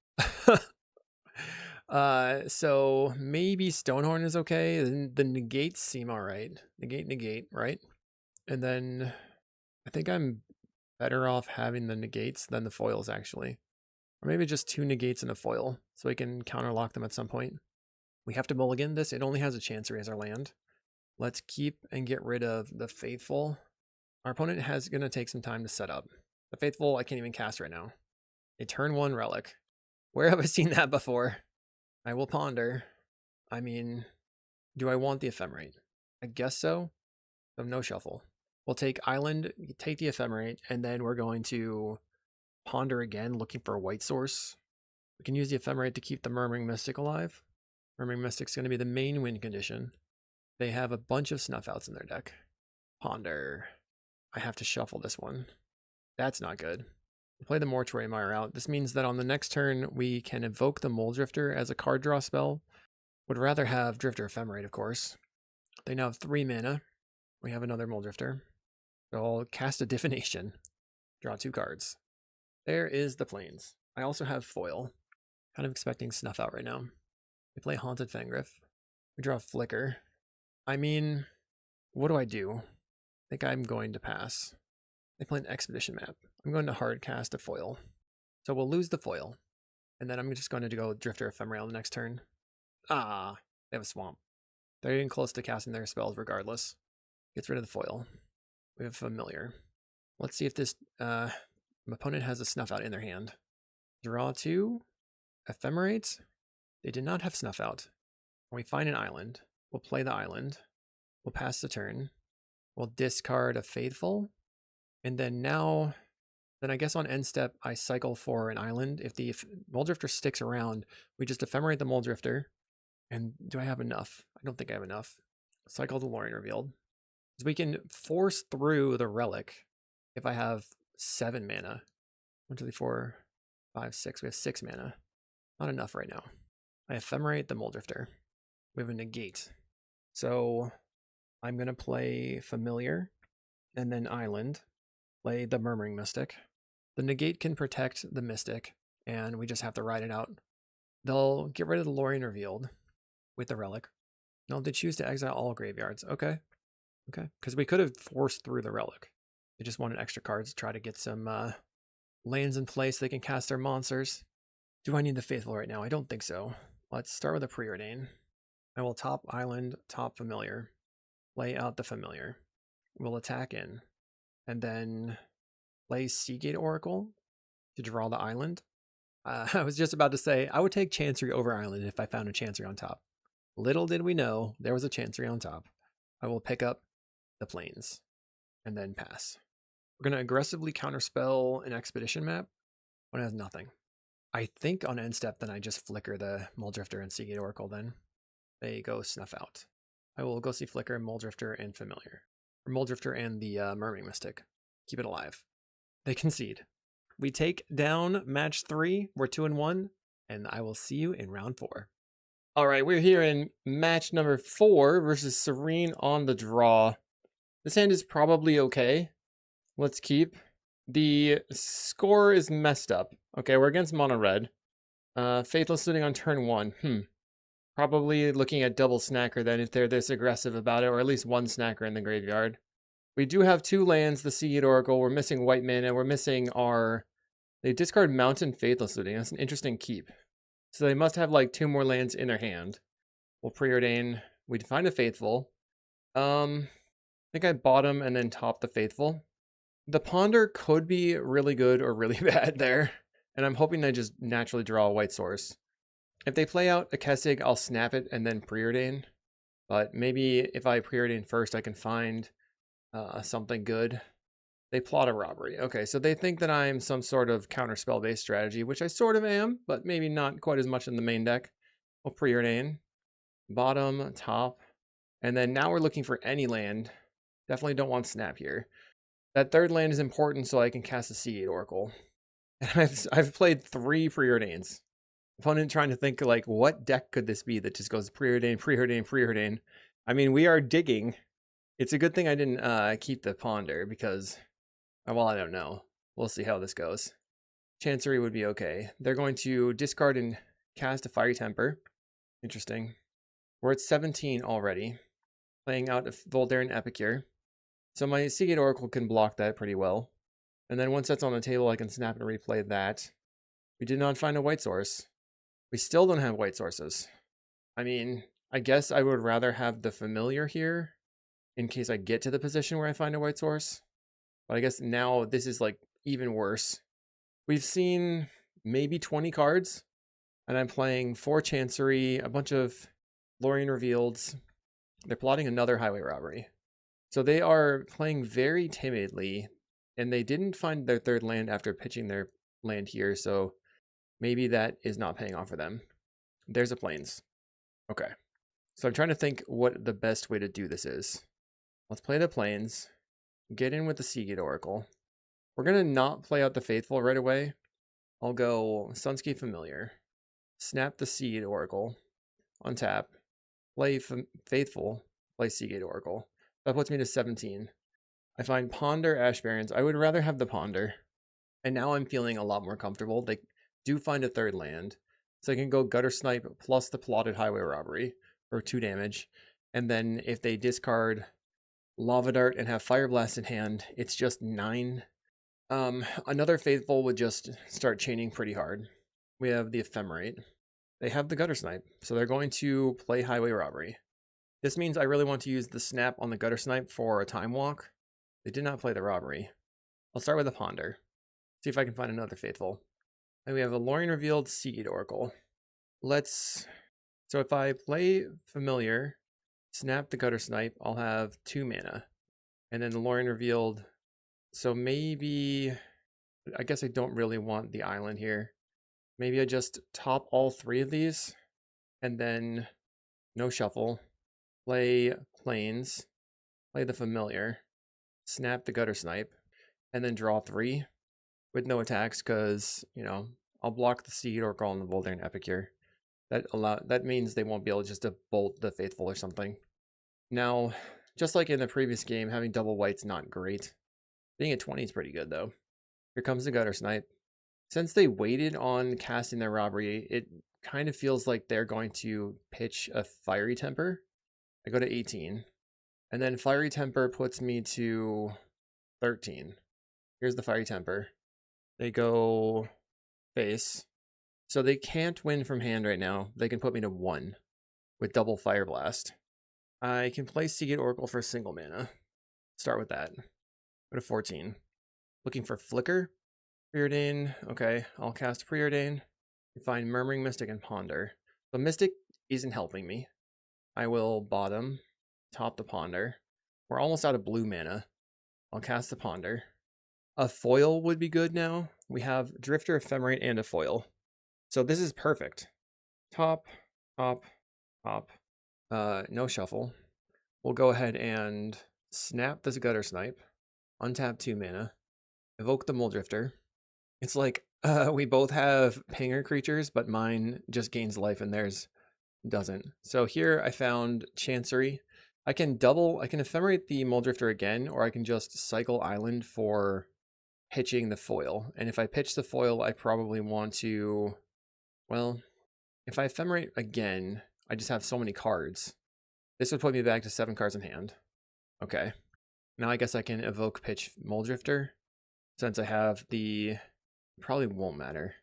So maybe Stonehorn is okay. The negates seem alright. Negate, right? And then I think I'm better off having the negates than the foils, actually. Or maybe just 2 negates and a foil, so we can counterlock them at some point. We have to mulligan this. It only has a Chancery as our land. Let's keep and get rid of the Faithful. Our opponent is going to take some time to set up. The Faithful, I can't even cast right now. A turn 1 relic. Where have I seen that before? I will ponder. I mean, do I want the Ephemerate? I guess so. So no shuffle. We'll take Island, take the Ephemerate, and then we're going to ponder again, looking for a white source. We can use the Ephemerate to keep the Murmuring Mystic alive. Murmuring Mystic's going to be the main win condition. They have a bunch of Snuff Outs in their deck. Ponder. I have to shuffle this one. That's not good. We'll play the Mortuary Mire out. This means that on the next turn, we can evoke the Muldrifter as a card draw spell. Would rather have Drifter Ephemerate, of course. They now have 3 mana. We have another Muldrifter. So I'll cast a Divination. Draw 2 cards. There is the Plains. I also have foil. Kind of expecting Snuff Out right now. We play Haunted Fangriff. We draw Flicker. I mean, what do I do? I think I'm going to pass. They play an Expedition map. I'm going to hard cast a foil. So we'll lose the foil. And then I'm just going to go Drifter Ephemeral the next turn. Ah, they have a Swamp. They're getting close to casting their spells regardless. Gets rid of the foil. We have Familiar. Let's see if this my opponent has a Snuff Out in their hand. Draw 2. Ephemerate. They did not have Snuff Out. When we find an island, we'll play the island. We'll pass the turn. We'll discard a Faithful. And then now, I guess on end step, I cycle for an island. If the Muldrifter sticks around, we just Ephemerate the Muldrifter. And do I have enough? I don't think I have enough. Cycle the Lorien Revealed. So we can force through the Relic if I have 7 mana. 1, 2, 3, 4, 5, 6. We have 6 mana. Not enough right now. I Ephemerate the Muldrifter. We have a negate. So I'm going to play Familiar and then Island. Play the Murmuring Mystic. The negate can protect the Mystic, and we just have to ride it out. They'll get rid of the Lorien Revealed with the Relic. No, they choose to exile all graveyards. Okay. Because we could have forced through the Relic. They just wanted extra cards to try to get some lands in place so they can cast their monsters. Do I need the Faithful right now? I don't think so. Let's start with a preordain. I will top Island, top Familiar. Lay out the Familiar. We'll attack in. And then play Seagate Oracle to draw the island. I was just about to say, I would take Chancery over Island if I found a Chancery on top. Little did we know, there was a Chancery on top. I will pick up the Plains and then pass. We're going to aggressively counterspell an Expedition map when it has nothing. I think on end step, then I just flicker the Muldrifter and Seagate Oracle then. They go Snuff Out. I will go see Flicker, Muldrifter, and Familiar. Or Muldrifter and the Murmuring Mystic. Keep it alive. They concede. We take down match 3. We're 2-1, and I will see you in round 4. All right, we're here in match number 4 versus Serene on the draw. This hand is probably okay. Let's keep. The score is messed up. Okay, we're against mono red. Faithless Looting on turn 1. Probably looking at double snacker then if they're this aggressive about it, or at least 1 snacker in the graveyard. We do have 2 lands, the Seagate Oracle. We're missing white mana. We're missing our... They discard Mountain Faithless Looting. That's an interesting keep. So they must have like 2 more lands in their hand. We'll preordain. We find a Faithful. I think I bottom and then top the Faithful. The Ponder could be really good or really bad there, and I'm hoping they just naturally draw a white source. If they play out a Kessig, I'll snap it and then preordain. But maybe if I preordain first, I can find something good. They plot a robbery. Okay, so they think that I'm some sort of counter spell-based strategy, which I sort of am, but maybe not quite as much in the main deck. We'll preordain. Bottom, top. And then now we're looking for any land. Definitely don't want snap here. That third land is important so I can cast a Seagate Oracle. And I've played 3 preordains. Opponent trying to think like, what deck could this be that just goes preordain, preordain, preordain. I mean, we are digging. It's a good thing I didn't keep the Ponder because, well, I don't know. We'll see how this goes. Chancery would be okay. They're going to discard and cast a Fiery Temper. Interesting. We're at 17 already. Playing out a Voldaren Epicure. So my Seagate Oracle can block that pretty well. And then once that's on the table, I can snap and replay that. We did not find a white source. We still don't have white sources. I mean, I guess I would rather have the Familiar here in case I get to the position where I find a white source. But I guess now this is like even worse. We've seen maybe 20 cards, and I'm playing 4 Chancery, a bunch of Lorien Revealeds. They're plotting another highway robbery. So they are playing very timidly, and they didn't find their third land after pitching their land here, so maybe that is not paying off for them. There's a Plains. Okay. So I'm trying to think what the best way to do this is. Let's play the Plains. Get in with the Seagate Oracle. We're going to not play out the Faithful right away. I'll go Sunscape Familiar. Snap the Seagate Oracle. Untap. Play Faithful. Play Seagate Oracle. That puts me to 17. I find Ponder, Ash Barrens. I would rather have the Ponder. And now I'm feeling a lot more comfortable. They do find a third land. So I can go Gutter Snipe plus the plotted Highway Robbery for 2 damage. And then if they discard Lava Dart and have Fire Blast in hand, it's just 9. Another Faithful would just start chaining pretty hard. We have the Ephemerate. They have the Gutter Snipe, so they're going to play Highway Robbery. This means I really want to use the snap on the Gutter Snipe for a Time Walk. They did not play the Robbery. I'll start with a Ponder. See if I can find another Faithful. And we have a Lorien Revealed Seagate Oracle. So if I play Familiar, snap the Gutter Snipe, I'll have 2 mana. And then the Lorien Revealed. So maybe, I guess I don't really want the island here. Maybe I just top all 3 of these and then no shuffle. Play Plains, play the Familiar, snap the Gutter Snipe, and then draw 3 with no attacks because, I'll block the Seed or call on the Voldaren Epicure. That means they won't be able just to bolt the Faithful or something. Now, just like in the previous game, having double white's not great. Being at 20 is pretty good though. Here comes the Gutter Snipe. Since they waited on casting their Robbery, it kind of feels like they're going to pitch a Fiery Temper. I go to 18. And then Fiery Temper puts me to 13. Here's the Fiery Temper. They go face. So they can't win from hand right now. They can put me to 1 with double Fire Blast. I can play Seagate Oracle for single mana. Start with that. Go to 14. Looking for Flicker. Preordain. Okay, I'll cast Preordain. Find Murmuring Mystic and Ponder. So Mystic isn't helping me. I will bottom, top the Ponder. We're almost out of blue mana. I'll cast the Ponder. A foil would be good now. We have Drifter, Ephemerate, and a foil. So this is perfect. Top, top, top. No shuffle. We'll go ahead and snap this Gutter Snipe. Untap 2 mana. Evoke the Muldrifter. It's like we both have Pinger creatures, but mine just gains life and theirs doesn't. So here I found Chancery. I can ephemerate the Muldrifter again, or I can just cycle Island for pitching the foil. And if I pitch the foil, I probably want to, well, if I ephemerate again, I just have so many cards. This would put me back to 7 cards in hand. Okay. Now I guess I can evoke pitch Muldrifter. Since I have the, probably won't matter.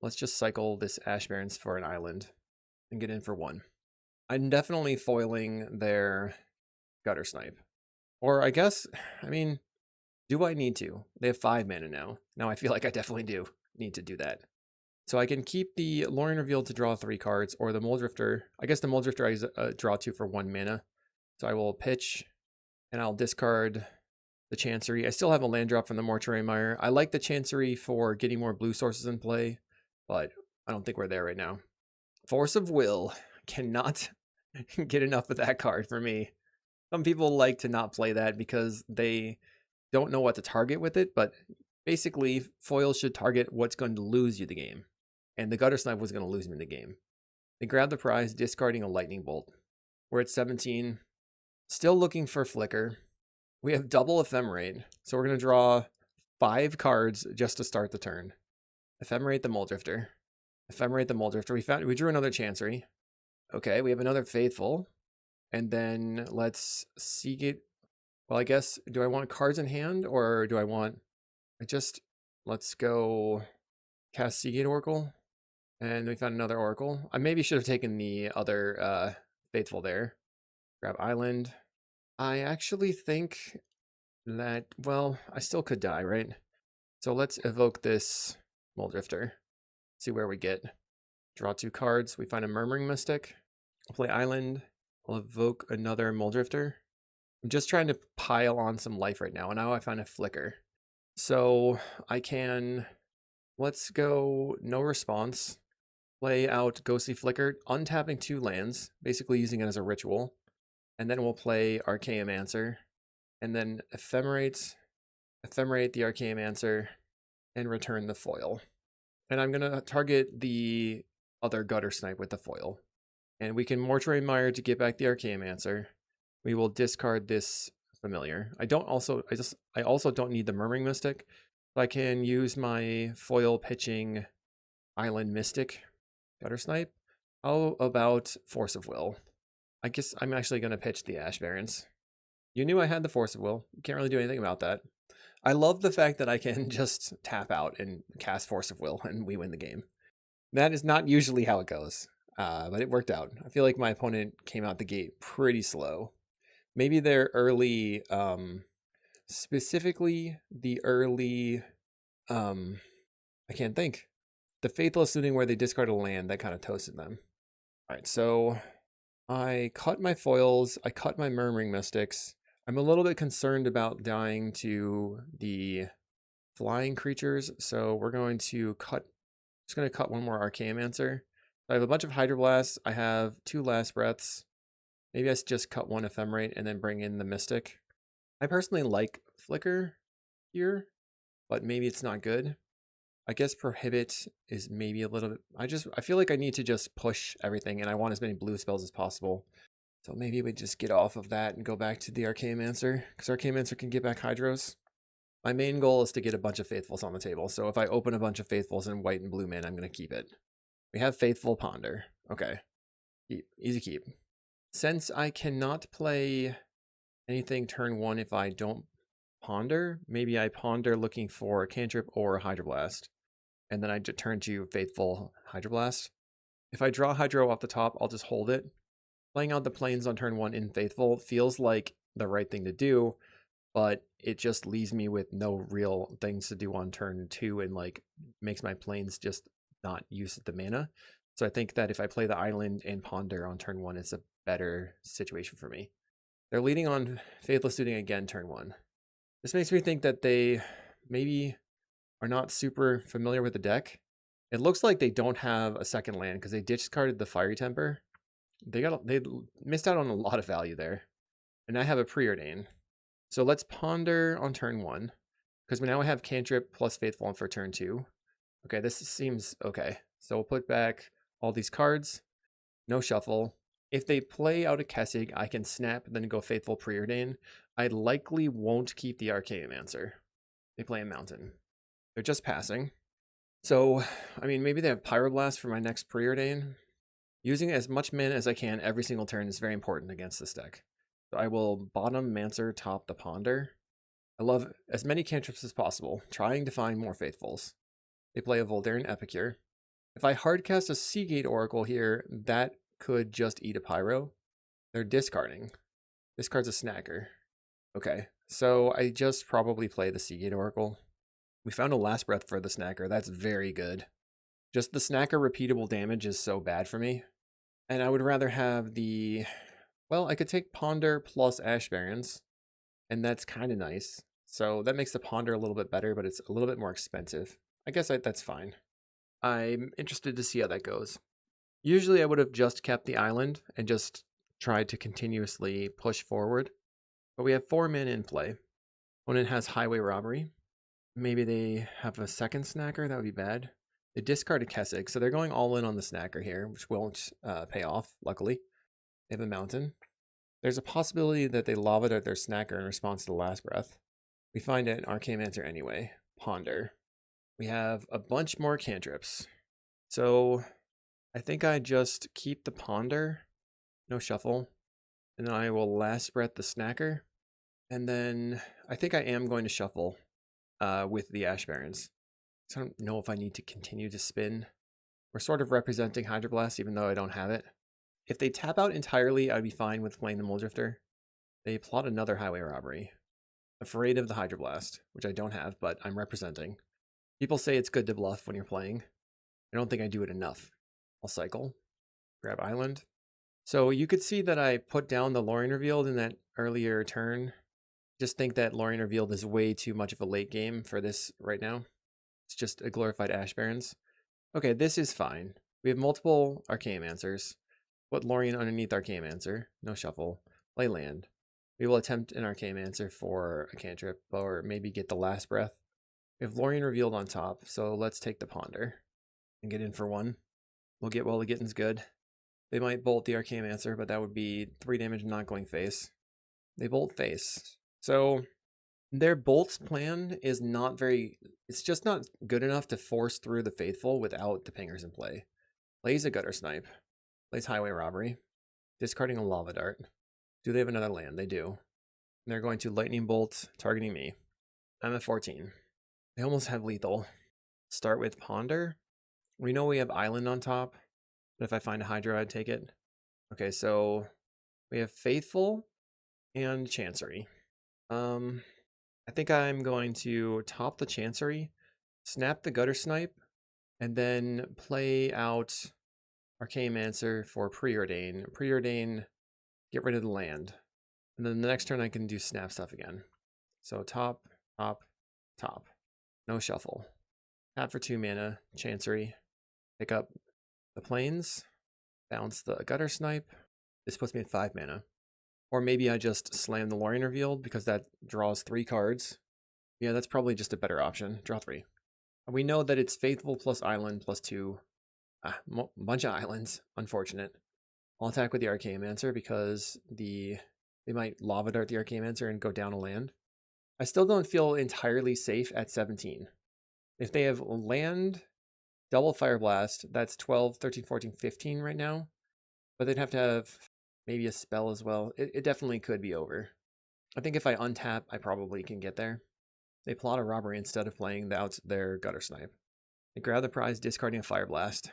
Let's just cycle this Ash Barrens for an island and get in for 1. I'm definitely foiling their Gutter Snipe. Or I guess, I mean, do I need to? They have 5 mana now. Now I feel like I definitely do need to do that. So I can keep the Lorien Revealed to draw 3 cards, or the Muldrifter. I guess the Muldrifter I draw 2 for 1 mana. So I will pitch, and I'll discard the Chancery. I still have a land drop from the Mortuary Mire. I like the Chancery for getting more blue sources in play, but I don't think we're there right now. Force of Will. Cannot get enough of that card for me. Some people like to not play that because they don't know what to target with it, but basically foils should target what's going to lose you the game. And the Gutter Snipe was going to lose me the game. They grab the prize, discarding a Lightning Bolt. We're at 17. Still looking for Flicker. We have double Ephemerate, so we're going to draw 5 cards just to start the turn. Ephemerate the Muldrifter. Ephemerate the Muldrifter. We drew another Chancery. Okay, we have another Faithful. And then let's seek it. Well, I guess, do I want cards in hand, or do I want... let's go cast Seagate Oracle. And we found another Oracle. I maybe should have taken the other Faithful there. Grab Island. I actually think that, well, I still could die, right? So let's evoke this Muldrifter. See where we get. Draw 2 cards. We find a Murmuring Mystic. I'll play Island. I'll evoke another Muldrifter. I'm just trying to pile on some life right now, and now I found a Flicker. So I can, let's go no response, play out Ghostly Flicker, untapping 2 lands, basically using it as a ritual, and then we'll play Archaeomancer, and then ephemerate the Archaeomancer, and return the foil. And I'm going to target the other Gutter Snipe with the foil. And we can Mortuary Mire to get back the Archaeomancer. We will discard this Familiar. I also don't need the Murmuring Mystic. So I can use my foil pitching Island Mystic Gutter Snipe. How about Force of Will? I guess I'm actually going to pitch the Ash Barrens. You knew I had the Force of Will. You can't really do anything about that. I love the fact that I can just tap out and cast Force of Will and we win the game. That is not usually how it goes, but it worked out. I feel like my opponent came out the gate pretty slow. Maybe their early, specifically the early, I can't think. The Faithless Looting where they discarded a land, that kind of toasted them. All right, so I cut my foils, I cut my Murmuring Mystics. I'm a little bit concerned about dying to the flying creatures, so we're going to cut, just going to cut one more Archaeomancer. I have a bunch of Hydroblasts, I have 2 Last Breaths. Maybe I just cut 1 Ephemerate and then bring in the Mystic. I personally like Flicker here, but maybe it's not good. I guess Prohibit is maybe a little bit... I feel like I need to just push everything, and I want as many blue spells as possible. So maybe we just get off of that and go back to the Archaeomancer, because Archaeomancer can get back Hydros. My main goal is to get a bunch of Faithfuls on the table, so if I open a bunch of Faithfuls in white and blue mana, I'm going to keep it. We have Faithful Ponder. Okay. Easy keep. Since I cannot play anything turn 1 if I don't ponder, maybe I ponder looking for a cantrip or a Hydroblast, and then I turn to Faithful Hydroblast. If I draw Hydro off the top, I'll just hold it. Playing out the plains on turn 1 in Faithful feels like the right thing to do, but it just leaves me with no real things to do on turn 2 and like makes my plains just not use the mana. So I think that if I play the island and ponder on turn 1, it's a better situation for me. They're leading on Faithless Looting again turn 1. This makes me think that they maybe are not super familiar with the deck. It looks like they don't have a second land because they discarded the Fiery Temper. They missed out on a lot of value there. And I have a preordain. So let's ponder on turn 1 because now I have cantrip plus Faithful on for turn 2. Okay, this seems okay. So we'll put back all these cards. No shuffle. If they play out a Kessig, I can snap, then go Faithful Preordain. I likely won't keep the Archaeomancer. They play a Mountain. They're just passing. So, I mean, maybe they have Pyroblast for my next Preordain. Using as much mana as I can every single turn is very important against this deck. So I will bottom Mancer, top the Ponder. I love as many cantrips as possible, trying to find more Faithfuls. They play a Voldaren Epicure. If I hardcast a Seagate Oracle here, that could just eat a Pyro. They're discarding. This card's a snacker. Okay, so I just probably play the Seagate Oracle. We found a Last Breath for the snacker. That's very good. Just the snacker repeatable damage is so bad for me. And I would rather have the... Well, I could take Ponder plus Ash Barrens, and that's kind of nice. So that makes the Ponder a little bit better, but it's a little bit more expensive. I guess that's fine. I'm interested to see how that goes. Usually I would have just kept the island and just tried to continuously push forward. But we have 4 men in play. Opponent has Highway Robbery. Maybe they have a second snacker. That would be bad. They discard a Kessig, so they're going all in on the snacker here, which won't pay off, luckily. They have a mountain. There's a possibility that they lava dart their snacker in response to the Last Breath. We find an Archaeomancer anyway. Ponder. We have a bunch more cantrips. So I think I just keep the Ponder. No shuffle. And then I will Last Breath the snacker. And then I think I am going to shuffle with the Ash Barrens. So I don't know if I need to continue to spin. We're sort of representing Hydroblast even though I don't have it. If they tap out entirely, I'd be fine with playing the Muldrifter. They plot another Highway Robbery. Afraid of the Hydroblast, which I don't have, but I'm representing. People say it's good to bluff when you're playing. I don't think I do it enough. I'll cycle. Grab Island. So you could see that I put down the Lorien Revealed in that earlier turn. Just think that Lorien Revealed is way too much of a late game for this right now. It's just a glorified Ash Barrens. Okay, this is fine. We have multiple Archaeomancers. Put Lorien underneath Archaeomancer. No shuffle. Play land. We will attempt an Archaeomancer for a cantrip, or maybe get the Last Breath. We have Lorien Revealed on top, so let's take the Ponder and get in for 1. We'll get while the getting's good. They might bolt the Archaeomancer, but that would be 3 damage not going face. They bolt face. So their bolts plan is not very... It's just not good enough to force through the Faithful without the pingers in play. Plays a Gutter Snipe. Plays Highway Robbery. Discarding a Lava Dart. Do they have another land? They do. And they're going to Lightning Bolt, targeting me. I'm at 14. They almost have lethal. Start with Ponder. We know we have Island on top. But if I find a Hydra, I'd take it. Okay, so we have Faithful and Chancery. I think I'm going to top the Chancery, snap the Gutter Snipe, and then play out Archaeomancer for preordain. Preordain, get rid of the land. And then the next turn I can do snap stuff again. So top, top, top. No shuffle. Tap for 2 mana, Chancery. Pick up the plains, bounce the Gutter Snipe. This puts me at 5 mana. Or maybe I just slam the Lorien Revealed because that draws 3 cards. Yeah, that's probably just a better option. Draw 3. We know that it's Faithful plus Island plus 2. Bunch of islands. Unfortunate. I'll attack with the Archaeomancer because they might Lava Dart the Archaeomancer and go down a land. I still don't feel entirely safe at 17. If they have land, double Fire Blast, that's 12, 13, 14, 15 right now. But they'd have to have maybe a spell as well. It definitely could be over. I think if I untap, I probably can get there. They plot a Robbery instead of playing their Gutter Snipe. They grab the prize, discarding a Fire Blast.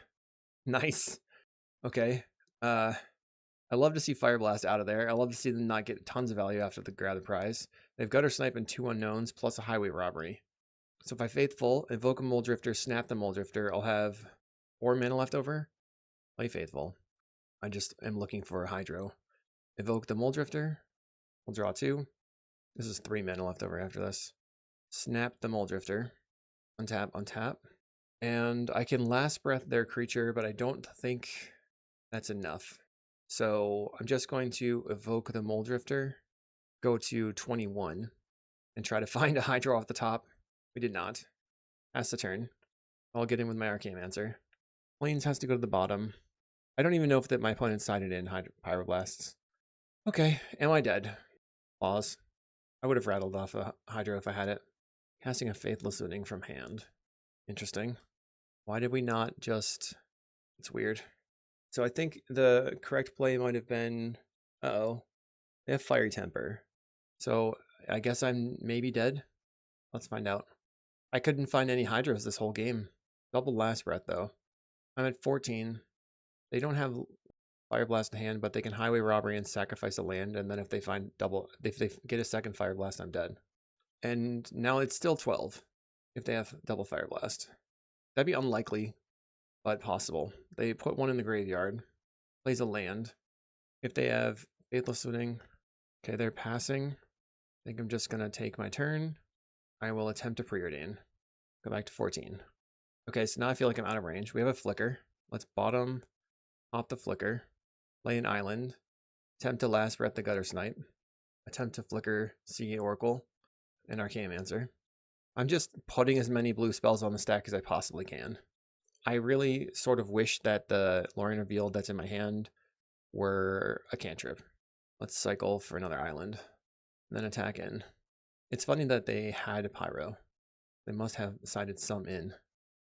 Nice. Okay. I love to see Fire Blast out of there. I love to see them not get tons of value after they grab the prize. They have Gutter Snipe and 2 unknowns, plus a Highway Robbery. So if I Faithful, invoke a Muldrifter, snap the Muldrifter, I'll have 4 mana left over. Play Faithful. I just am looking for a Hydro. Evoke the Muldrifter. We'll draw 2. This is 3 mana left over after this. Snap the Muldrifter. Untap, untap. And I can Last Breath their creature, but I don't think that's enough. So I'm just going to evoke the Muldrifter, go to 21, and try to find a Hydro off the top. We did not. Pass the turn. I'll get in with my Archaeomancer. Plains has to go to the bottom. I don't even know if my opponent sided in Pyroblasts. Okay, am I dead? Pause. I would have rattled off a Hydro if I had it. Casting a Faithless Looting from hand. Interesting. Why did we not just... It's weird. So I think the correct play might have been... Uh-oh. They have Fiery Temper. So I guess I'm maybe dead? Let's find out. I couldn't find any Hydros this whole game. Double Last Breath, though. I'm at 14. They don't have Fire Blast in hand, but they can Highway Robbery and sacrifice a land, and then if they get a second Fire Blast, I'm dead. And now it's still 12 if they have double Fire Blast. That'd be unlikely, but possible. They put one in the graveyard, plays a land. If they have Faithless Looting, okay, they're passing. I think I'm just going to take my turn. I will attempt to preordain. Go back to 14. Okay, so now I feel like I'm out of range. We have a Flicker. Let's bottom off the Flicker. Play an island. Attempt to Last Breath the Gutter Snipe. Attempt to Flicker Seagate Oracle and Archaeomancer. I'm just putting as many blue spells on the stack as I possibly can. I really sort of wish that the Lorien Revealed that's in my hand were a cantrip. Let's cycle for another island. And then attack in. It's funny that they had a Pyro. They must have sided some in.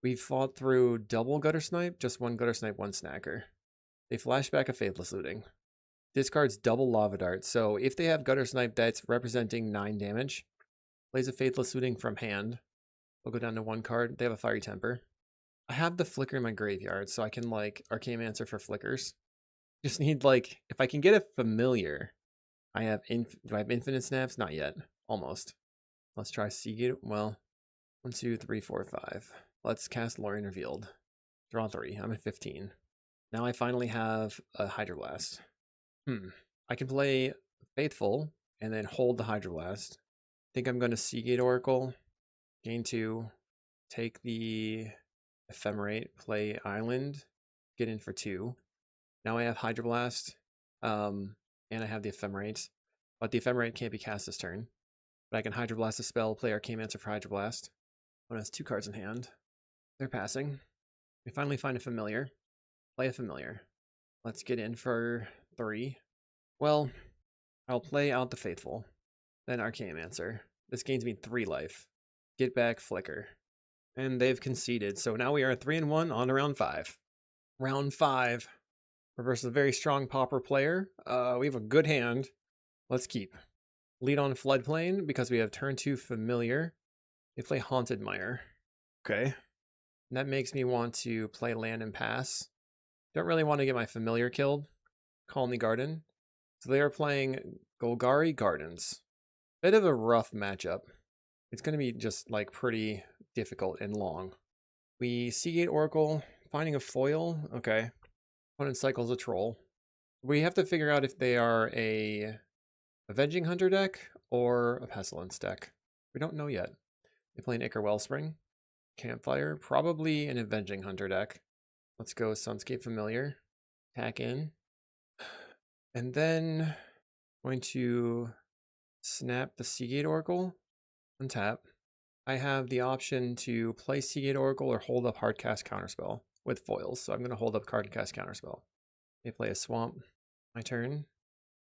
We fought through double Gutter Snipe, just one Gutter Snipe, one Snacker. They flash back a Faithless Looting. Discards double Lava Dart, so if they have Gutter Snipe that's representing 9 damage, plays a Faithless Looting from hand. We'll go down to 1 card. They have a Fiery Temper. I have the Flicker in my graveyard, so I can like Archaeomancer for flickers. Just need like, if I can get a Familiar, I have, do I have Infinite Snaps? Not yet. Almost. Let's try Seagate. Well, 1, 2, 3, 4, 5. Let's cast Lorien Revealed. Draw 3. I'm at 15. Now I finally have a Hydroblast. I can play Faithful and then hold the Hydroblast. I think I'm going to Seagate Oracle. Gain 2. Take the Ephemerate. Play Island. Get in for 2. Now I have Hydroblast. And I have the Ephemerate. But the Ephemerate can't be cast this turn. But I can Hydroblast a spell, play Archaeomancer for Hydroblast. One has 2 cards in hand. They're passing. We finally find a Familiar. Play a Familiar. Let's get in for 3. Well, I'll play out the Faithful. Then Archaeomancer. This gains me 3 life. Get back Flicker. And they've conceded. So now we are 3-1 on to round 5. Round 5. We're versus a very strong Pauper player. We have a good hand. Let's keep. Lead on Floodplain because we have turn 2 Familiar. They play Haunted Mire. Okay. And that makes me want to play land and pass. Don't really want to get my Familiar killed. Colony Garden. So they are playing Golgari Gardens. Bit of a rough matchup. It's going to be just like pretty difficult and long. We Seagate Oracle, finding a foil. Okay. Opponent cycles a troll. We have to figure out if they are a Avenging Hunter deck or a Pestilence deck. We don't know yet. They play an Ichor Wellspring. Campfire, probably an Avenging Hunter deck. Let's go Sunscape Familiar. Attack in. And then I'm going to snap the Seagate Oracle. Untap. I have the option to play Seagate Oracle or hold up Hardcast Counterspell with foils. So I'm going to hold up Hardcast Counterspell. They play a Swamp. My turn.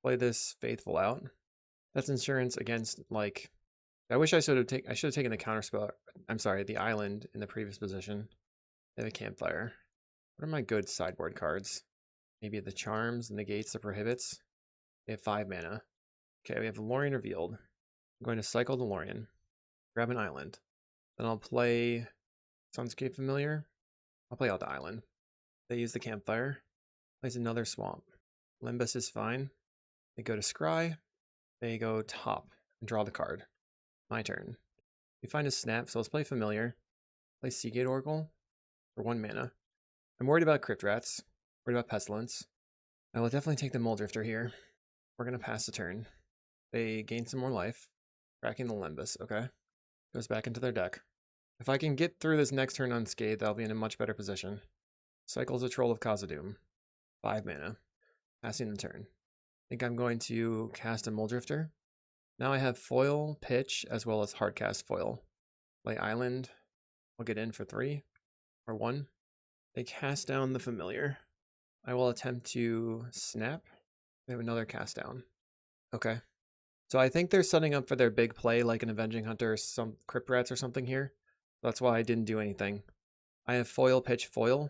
Play this Faithful out. That's insurance against, like, I wish I should have taken the Counterspell. I'm sorry, the Island in the previous position. They have a Campfire. What are my good sideboard cards? Maybe the Charms, the Negates, the Prohibits. They have 5 mana. Okay, we have Lorien Revealed. I'm going to cycle the Lorien. Grab an Island. Then I'll play Sunscape Familiar. I'll play out the Island. They use the Campfire. Plays another Swamp. Limbus is fine. They go to Scry. They go top and draw the card. My turn. We find a Snap, so let's play Familiar. Play Seagate Oracle for 1 mana. I'm worried about Crypt Rats. Worried about Pestilence. I will definitely take the Muldrifter here. We're going to pass the turn. They gain some more life. Cracking the Limbus, okay. Goes back into their deck. If I can get through this next turn unscathed, I'll be in a much better position. Cycles a Troll of Khazad-dûm. 5 mana. Passing the turn. I think I'm going to cast a Muldrifter. Now I have foil, pitch, as well as hardcast foil. Play Island. I'll get in for 3 or 1. They cast down the Familiar. I will attempt to snap. They have another cast down. Okay. So I think they're setting up for their big play like an Avenging Hunter or some Crypt Rats or something here. That's why I didn't do anything. I have foil, pitch, foil.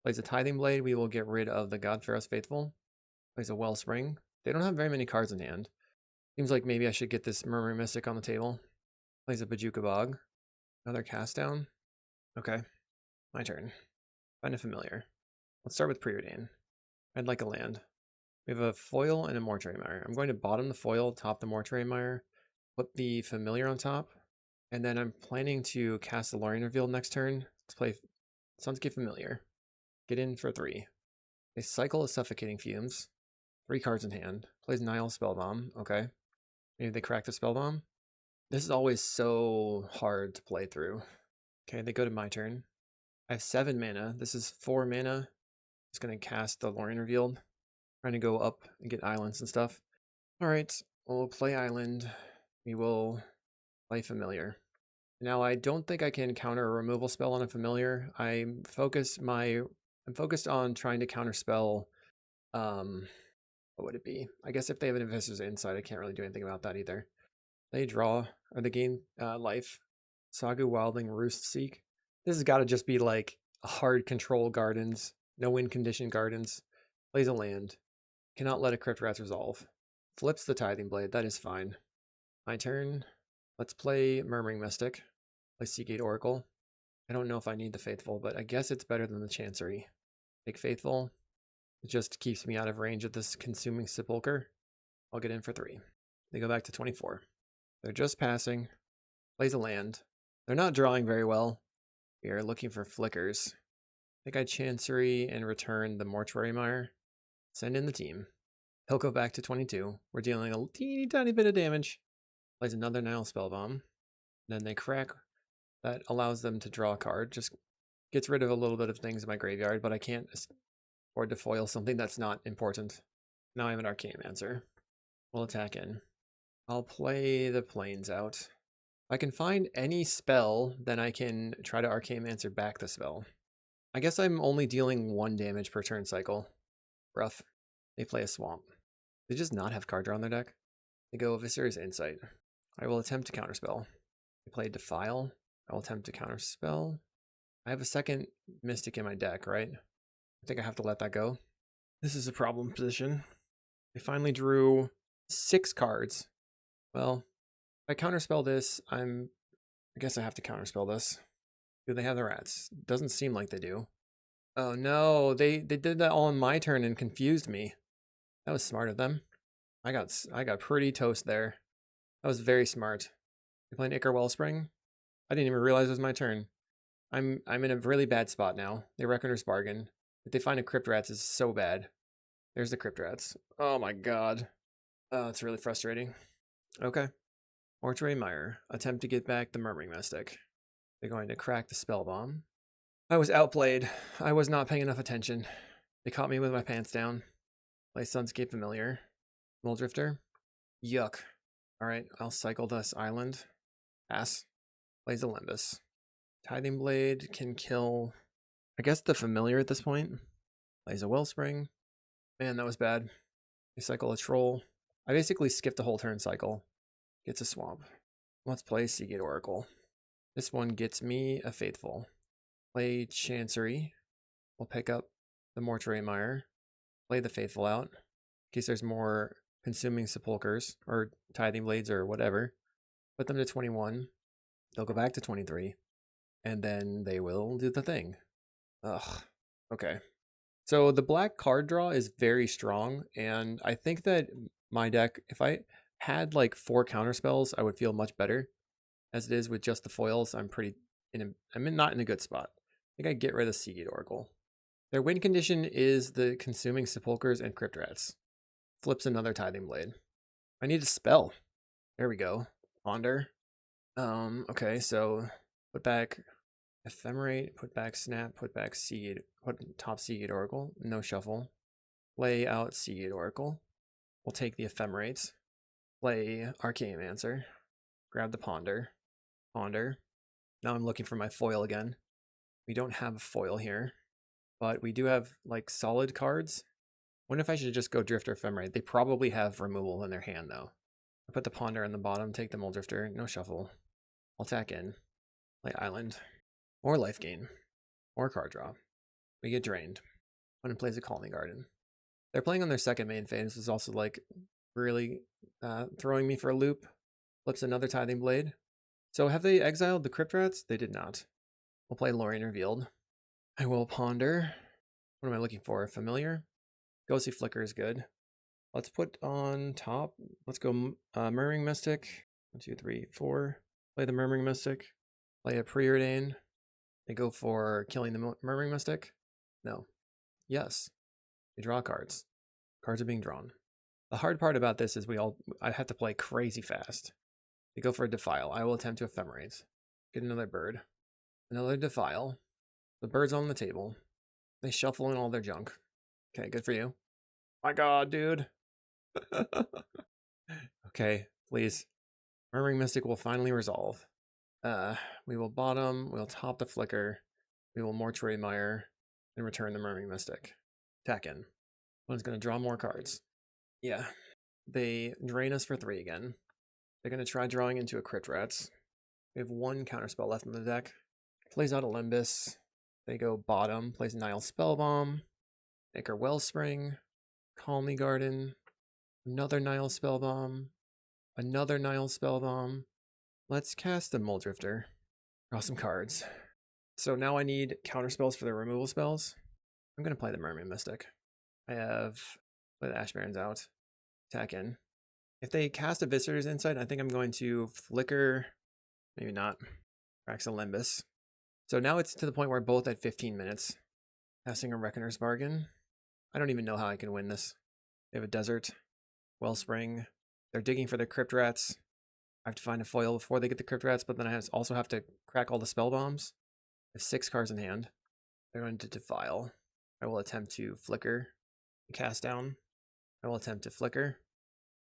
Plays a Tithing Blade. We will get rid of the God-pharoah's Faithful. Plays a Wellspring. They don't have very many cards in hand. Seems like maybe I should get this Murmuring Mystic on the table. Plays a Bajuka Bog. Another cast down. Okay. My turn. Find a Familiar. Let's start with Preordain. I'd like a land. We have a foil and a mortuary mire. I'm going to bottom the foil, top the mortuary mire, put the familiar on top, and then I'm planning to cast the Lorien Reveal next turn. Let's play Sunscape Familiar. Get in for 3. They cycle of Suffocating Fumes. 3 cards in hand. Plays Nile Spellbomb. Okay. Maybe they crack the Spellbomb. This is always so hard to play through. Okay, they go to my turn. I have 7 mana. This is 4 mana. Just going to cast the Lorien Revealed. Trying to go up and get islands and stuff. Alright, we'll play island. We will play familiar. Now I don't think I can counter a removal spell on a familiar. I'm focused on trying to counterspell what would it be? I guess if they have an Investor's Insight, I can't really do anything about that either. They draw, or they gain life. Sagu Wildling Roost Seek. This has got to just be like a hard control gardens, no win condition gardens. Plays a land. Cannot let a Crypt Rats resolve. Flips the Tithing Blade, that is fine. My turn. Let's play Murmuring Mystic. Play Seagate Oracle. I don't know if I need the Faithful, but I guess it's better than the Chancery. Take Faithful. It just keeps me out of range of this Consuming Sepulcher. I'll get in for 3. They go back to 24. They're just passing. Plays a land. They're not drawing very well. We are looking for flickers. I think I Chancery and return the Mortuary Mire. Send in the team. He'll go back to 22. We're dealing a teeny tiny bit of damage. Plays another Nile Spellbomb. Then they crack. That allows them to draw a card. Just gets rid of a little bit of things in my graveyard, but I can't afford to foil something that's not important. Now I have an Archaeomancer. We'll attack in. I'll play the Plains out. If I can find any spell, then I can try to Archaeomancer back the spell. I guess I'm only dealing 1 damage per turn cycle. Rough. They play a Swamp. They just not have card draw on their deck. They go Viscer's Insight. I will attempt to counterspell. They play Defile. I will attempt to counterspell. I have a second Mystic in my deck, right? I think I have to let that go. This is a problem position. They finally drew 6 cards. Well, if I counterspell this, I guess I have to counterspell this. Do they have the rats? Doesn't seem like they do. Oh no, they did that all on my turn and confused me. That was smart of them. I got pretty toast there. That was very smart. They playing Ichor Wellspring? I didn't even realize it was my turn. I'm in a really bad spot now. They Reckoner's Bargain. If they find a Crypt Rats is so bad. There's the Crypt Rats. Oh my god. Oh, it's really frustrating. Okay. Mortuary Mire. Attempt to get back the Murmuring Mystic. They're going to crack the Spellbomb. I was outplayed. I was not paying enough attention. They caught me with my pants down. Play Sunscape Familiar. Muldrifter. Yuck. Alright, I'll cycle this island. Pass. Plays a Limbus. Tithing Blade can kill, I guess, the Familiar at this point. Plays a Wellspring. Man, that was bad. They cycle a Troll. I basically skipped the whole turn cycle. Gets a Swamp. Let's play Seagate Oracle. This one gets me a Faithful. Play Chancery. We'll pick up the Mortuary Mire. Play the Faithful out. In case there's more Consuming Sepulchers or Tithing Blades or whatever. Put them to 21. They'll go back to 23. And then they will do the thing. Ugh. Okay. So the black card draw is very strong. And I think that my deck, if I had like 4 counterspells, I would feel much better. As it is with just the foils, I'm not in a good spot. I think I get rid of Seagate Oracle. Their win condition is the Consuming Sepulchers and Crypt Rats. Flips another Tithing Blade. I need a spell. There we go. Ponder. Okay, so put back Ephemerate, put back Snap, put back Seagate, put top Seagate Oracle, no shuffle. Play out Seagate Oracle. We'll take the Ephemerates. Play Archaeomancer. Grab the Ponder. Ponder. Now I'm looking for my foil again. We don't have a foil here, but we do have like solid cards. Wonder if I should just go Drifter Ephemerate. They probably have removal in their hand though. I put the Ponder in the bottom, take the Muldrifter, no shuffle. I'll attack in. Play Island. More life gain. More card draw. We get drained. One plays a Calming Garden. They're playing on their second main phase. This is also like really throwing me for a loop. Flips another Tithing Blade. So have they exiled the Crypt Rats? They did not. We'll play Lorien Revealed. I will Ponder. What am I looking for? Familiar? Ghostly Flicker is good. Let's put on top. Let's go Murmuring Mystic. 1, 2, 3, 4. Play the Murmuring Mystic. Play a preordain. They go for killing the Murmuring Mystic. No. Yes. They draw cards. Cards are being drawn. The hard part about this is I have to play crazy fast. They go for a Defile. I will attempt to Ephemerate. Get another bird. Another Defile. The bird's on the table. They shuffle in all their junk. Okay, good for you. My god, dude. Okay, please. Murmuring Mystic will finally resolve. We will bottom, we'll top the Flicker, we will Mortuary Mire, and return the Murmuring Mystic. Attack in. One's going to draw more cards. Yeah. They drain us for 3 again. They're going to try drawing into a Crypt Rats. We have 1 counterspell left in the deck. Plays out a Limbus. They go bottom, plays Nile Spellbomb, Ichor Wellspring, Calmly Garden, another Nile Spellbomb, another Nile Spellbomb. Let's cast the Muldrifter. Draw some cards. So now I need counterspells for the removal spells. I'm going to play the Murmuring Mystic. I have play the Ash Barons out. Attack in. If they cast a Viscer's Insight, I think I'm going to Flicker. Maybe not. Cracks a Limbus. So now it's to the point where both at 15 minutes. Casting a Reckoner's Bargain. I don't even know how I can win this. They have a Desert. Wellspring. They're digging for their Crypt Rats. I have to find a foil before they get the Crypt Rats, but then I also have to crack all the spell bombs. I have 6 cards in hand. They're going to Defile. I will attempt to Flicker. Cast down. I will attempt to Flicker.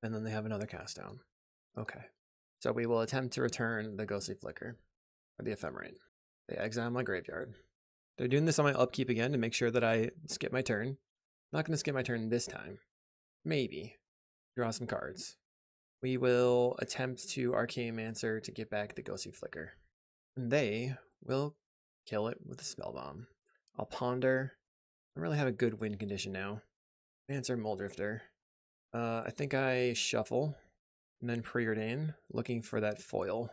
And then they have another cast down. Okay. So we will attempt to return the Ghostly Flicker. Or the Ephemerate. They exile my graveyard. They're doing this on my upkeep again to make sure that I skip my turn. I'm not going to skip my turn this time. Maybe. Draw some cards. We will attempt to Archaeomancer to get back the Ghostly Flicker. And they will kill it with a Spell Bomb. I'll Ponder. I don't really have a good win condition now. Answer Muldrifter. I think I Shuffle. And then Preordain, looking for that foil.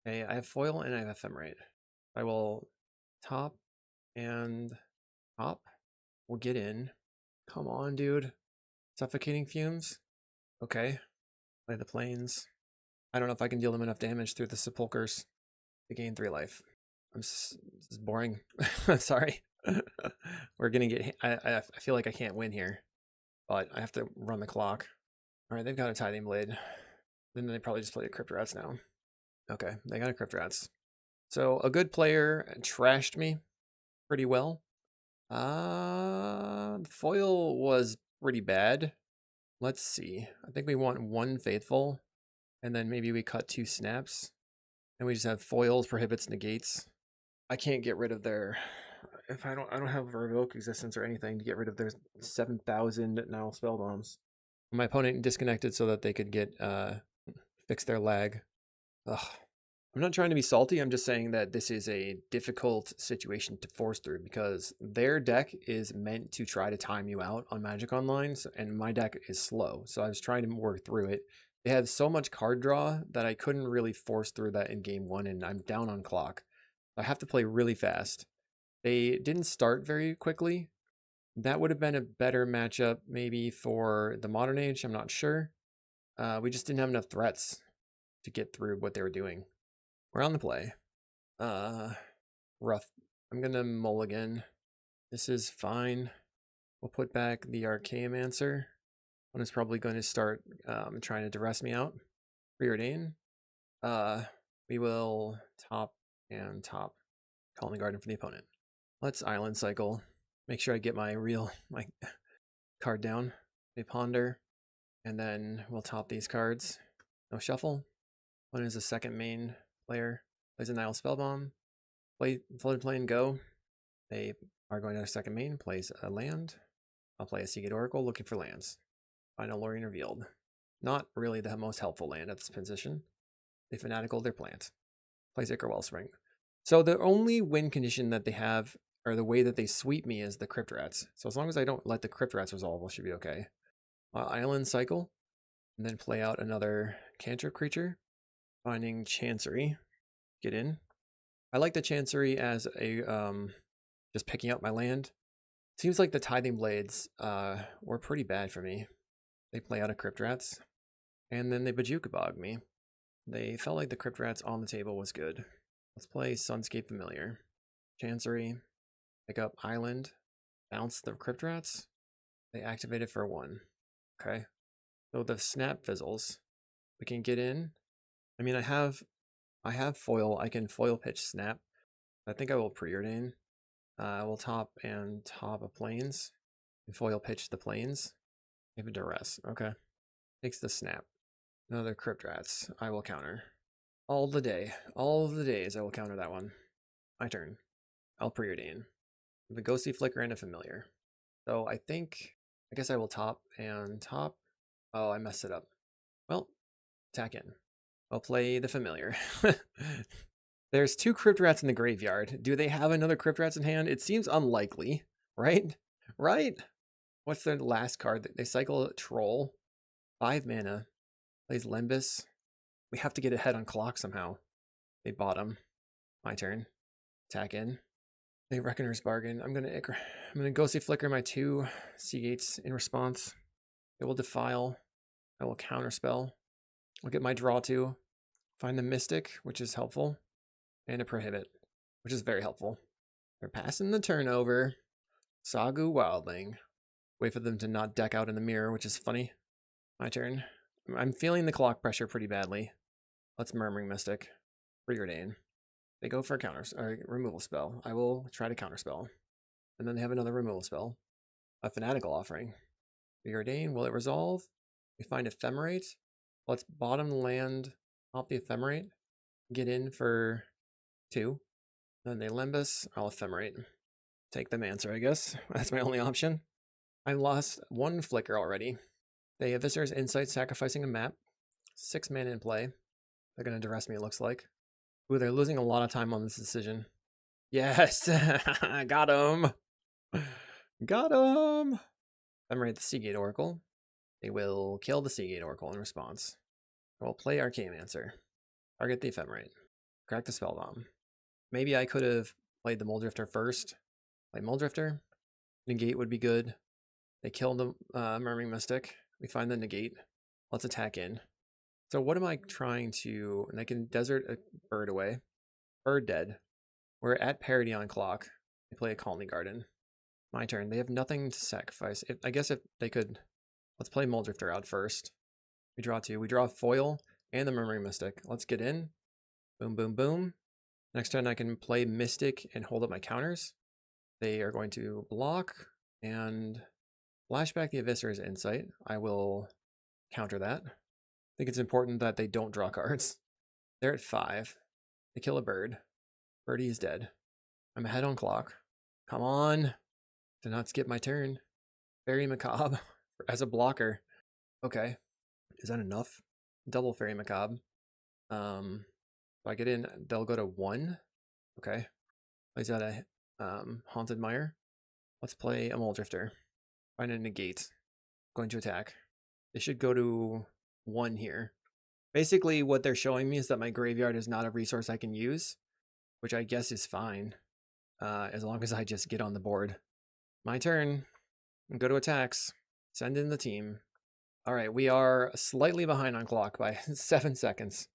Okay, I have foil and I have Ephemerate. I will top and top. We'll get in. Come on, dude. Suffocating Fumes. Okay. Play the Plains. I don't know if I can deal them enough damage through the Sepulchers to gain 3 life. This is boring. Sorry. We're gonna get. I feel like I can't win here, but I have to run the clock. All right, they've got a Tithing Blade. Then they probably just play a Crypt Rats now. Okay, they got a Crypt Rats. So a good player trashed me pretty well. The foil was pretty bad. Let's see. I think we want 1 Faithful, and then maybe we cut 2 Snaps, and we just have foils, prohibits, negates. I can't get rid of their. If I don't have Revoke Existence or anything to get rid of their 7,000 Nile Spell Bombs. My opponent disconnected so that they could get fix their lag. Ugh. I'm not trying to be salty. I'm just saying that this is a difficult situation to force through because their deck is meant to try to time you out on Magic Online, and my deck is slow. So I was trying to work through it. They had so much card draw that I couldn't really force through that in game 1, and I'm down on clock. I have to play really fast. They didn't start very quickly. That would have been a better matchup maybe for the Modern Age. I'm not sure. We just didn't have enough threats to get through what they were doing. We're on the play. Rough. I'm going to mulligan. This is fine. We'll put back the Archaeomancer. One is probably going to start trying to duress me out. Preordain. We will top and top. Calling Garden for the opponent. Let's Island Cycle. Make sure I get my card down. We Ponder. And then we'll top these cards. No Shuffle. One is a second main player. Plays a Nile Spellbomb. Play Floodplain Go. They are going to their second main. Plays a land. I'll play a Seagate Oracle looking for lands. Final Lorien Revealed. Not really the most helpful land at this position. They Fanatical their plant. Plays Ichor Wellspring. So the only win condition that they have, or the way that they sweep me, is the Crypt Rats. So as long as I don't let the Crypt Rats resolve, I should be okay. Island Cycle. And then play out another cantrip creature. Finding Chancery. Get in. I like the Chancery as a just picking up my land. Seems like the Tithing Blades were pretty bad for me. They play out of Crypt Rats, and then they Bajuka Bog me. They felt like the Crypt Rats on the table was good. Let's play Sunscape Familiar. Chancery, pick up Island, bounce the Crypt Rats. They activate it for 1. Okay. So the Snap fizzles. We can get in. I mean, I have foil. I can foil pitch Snap. I think I will preordain. I will top a plains. And foil pitch the plains. Give it duress. Okay. Takes the Snap. Another Crypt Rats. I will counter. All the days I will counter that one. My turn. I'll preordain. With a Ghostly Flicker and a Familiar. So I guess I will top and top. Oh, I messed it up. Well, attack in. I'll play the Familiar. There's 2 Crypt Rats in the graveyard. Do they have another Crypt Rats in hand? It seems unlikely, right? Right? What's their last card? They cycle Troll. 5 mana. Plays Limbus. We have to get ahead on clock somehow. They bottom. My turn. Attack in. They Reckoner's Bargain. I'm gonna Ghostly Flicker my 2 Seagates in response. It will Defile. I will Counterspell. I'll get my draw 2. Find the Mystic, which is helpful. And a Prohibit, which is very helpful. They're passing the turnover. Sagu Wildling. Wait for them to not deck out in the mirror, which is funny. My turn. I'm feeling the clock pressure pretty badly. Let's Murmuring Mystic. Preordain. They go for a removal spell. I will try to counterspell. And then they have another removal spell. A Fanatical Offering. Preordain. Will it resolve? We find Ephemerate. Let's bottom land off the Ephemerate. Get in for 2. Then they Limbus. I'll Ephemerate. Take the Mancer, I guess. That's my only option. I lost 1 Flicker already. They have Viscer's Insight, sacrificing a map. 6 mana in play. They're going to duress me, it looks like. Ooh, they're losing a lot of time on this decision. Yes! Got him! Got him! Ephemerate the Seagate Oracle. They will kill the Seagate Oracle in response. I will play Archaeomancer. Target the Ephemerate. Crack the Spellbomb. Maybe I could have played the Muldrifter first. Play Muldrifter. Negate would be good. They kill the Murmuring Mystic. We find the Negate. Let's attack in. So what am I trying to... And I can Desert a bird away. Bird dead. We're at parity on clock. They play a Colony Garden. My turn. They have nothing to sacrifice. I guess if they could... Let's play Muldrifter out first. We draw 2. We draw Foil and the Murmuring Mystic. Let's get in. Boom, boom, boom. Next turn I can play Mystic and hold up my counters. They are going to block and flashback the Eviscer's Insight. I will counter that. I think it's important that they don't draw cards. They're at 5. They kill a bird. Birdie is dead. I'm ahead on clock. Come on. Do not skip my turn. Fairy Macabre as a blocker. Okay. Is that enough? Double Fairy Macabre. If I get in, they'll go to 1. Okay. Plays out a Haunted Mire. Let's play a Muldrifter. Find a Negate. Going to attack. They should go to 1 here. Basically, what they're showing me is that my graveyard is not a resource I can use, which I guess is fine, as long as I just get on the board. My turn. Go to attacks. Send in the team. All right, we are slightly behind on clock by 7 seconds.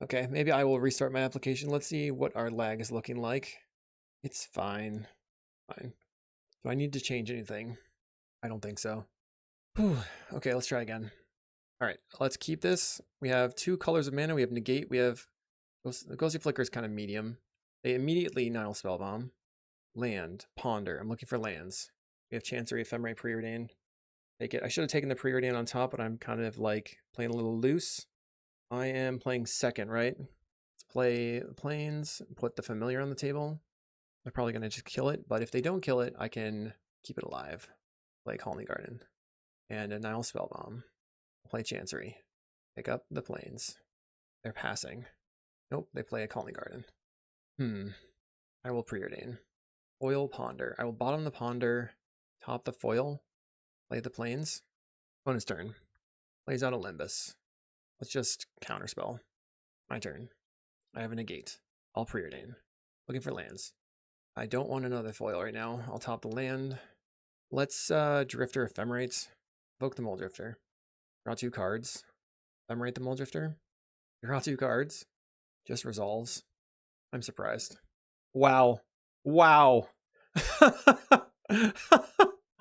Okay, maybe I will restart my application. Let's see what our lag is looking like. It's fine. Fine. Do I need to change anything? I don't think so. Whew. Okay, let's try again. All right, let's keep this. We have 2 colors of mana. We have Negate. We have... The Ghostly Flicker is kind of medium. They immediately Nihil Spellbomb. Land. Ponder. I'm looking for lands. We have Chancery, Ephemerate, Preordain. Take it. I should have taken the Preordain on top, but I'm kind of like playing a little loose. I am playing second, right? Let's play the Plains, put the Familiar on the table. They're probably going to just kill it, but if they don't kill it, I can keep it alive. Play Colony Garden. And a Nihil Spellbomb. Play Chancery. Pick up the Plains. They're passing. Nope, they play a Colony Garden. I will Preordain. Foil Ponder. I will bottom the Ponder, top the Foil, play the Plains. Bonus turn. Plays out a Limbus. Let's just counterspell. My turn. I have a Negate. I'll Preordain. Looking for lands. I don't want another foil right now. I'll top the land. Let's Drifter Ephemerates. Evoke the Mole Drifter. Draw 2 cards. Ephemerate the Mole Drifter. Draw 2 cards. Just resolves. I'm surprised. Wow. Wow.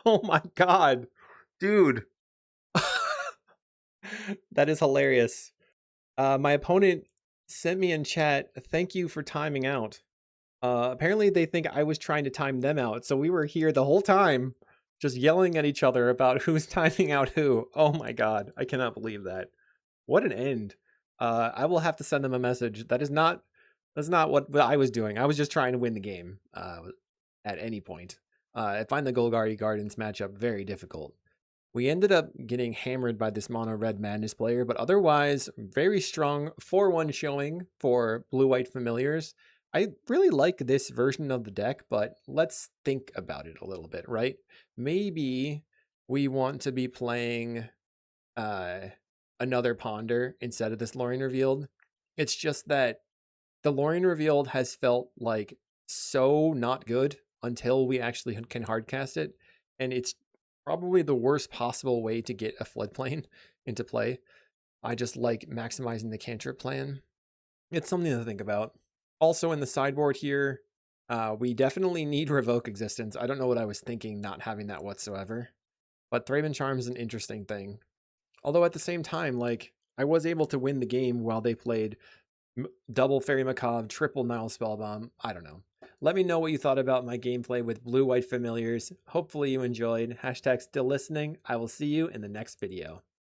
Oh my god. Dude. That is hilarious. My opponent sent me in chat, thank you for timing out. Apparently they think I was trying to time them out, so we were here the whole time just yelling at each other about who's timing out who. Oh my god, I cannot believe that. What an end. I will have to send them a message. That's not what I was doing. I was just trying to win the game at any point. I find the Golgari Gardens matchup very difficult. We ended up getting hammered by this mono red madness player, but otherwise very strong 4-1 showing for blue-white familiars. I really like this version of the deck, but let's think about it a little bit, right? Maybe we want to be playing another Ponder instead of this Lorien Revealed. It's just that the Lorien Revealed has felt like so not good until we actually can hardcast it, and it's probably the worst possible way to get a floodplain into play. I just like maximizing the cantrip plan. It's something to think about. Also in the sideboard here, we definitely need Revoke Existence. I don't know what I was thinking not having that whatsoever. But Thraben Charm is an interesting thing. Although at the same time, like, I was able to win the game while they played double Fairy Macabre, triple Nile Spellbomb. I don't know. Let me know what you thought about my gameplay with blue-white familiars. Hopefully you enjoyed. Hashtag still listening. I will see you in the next video.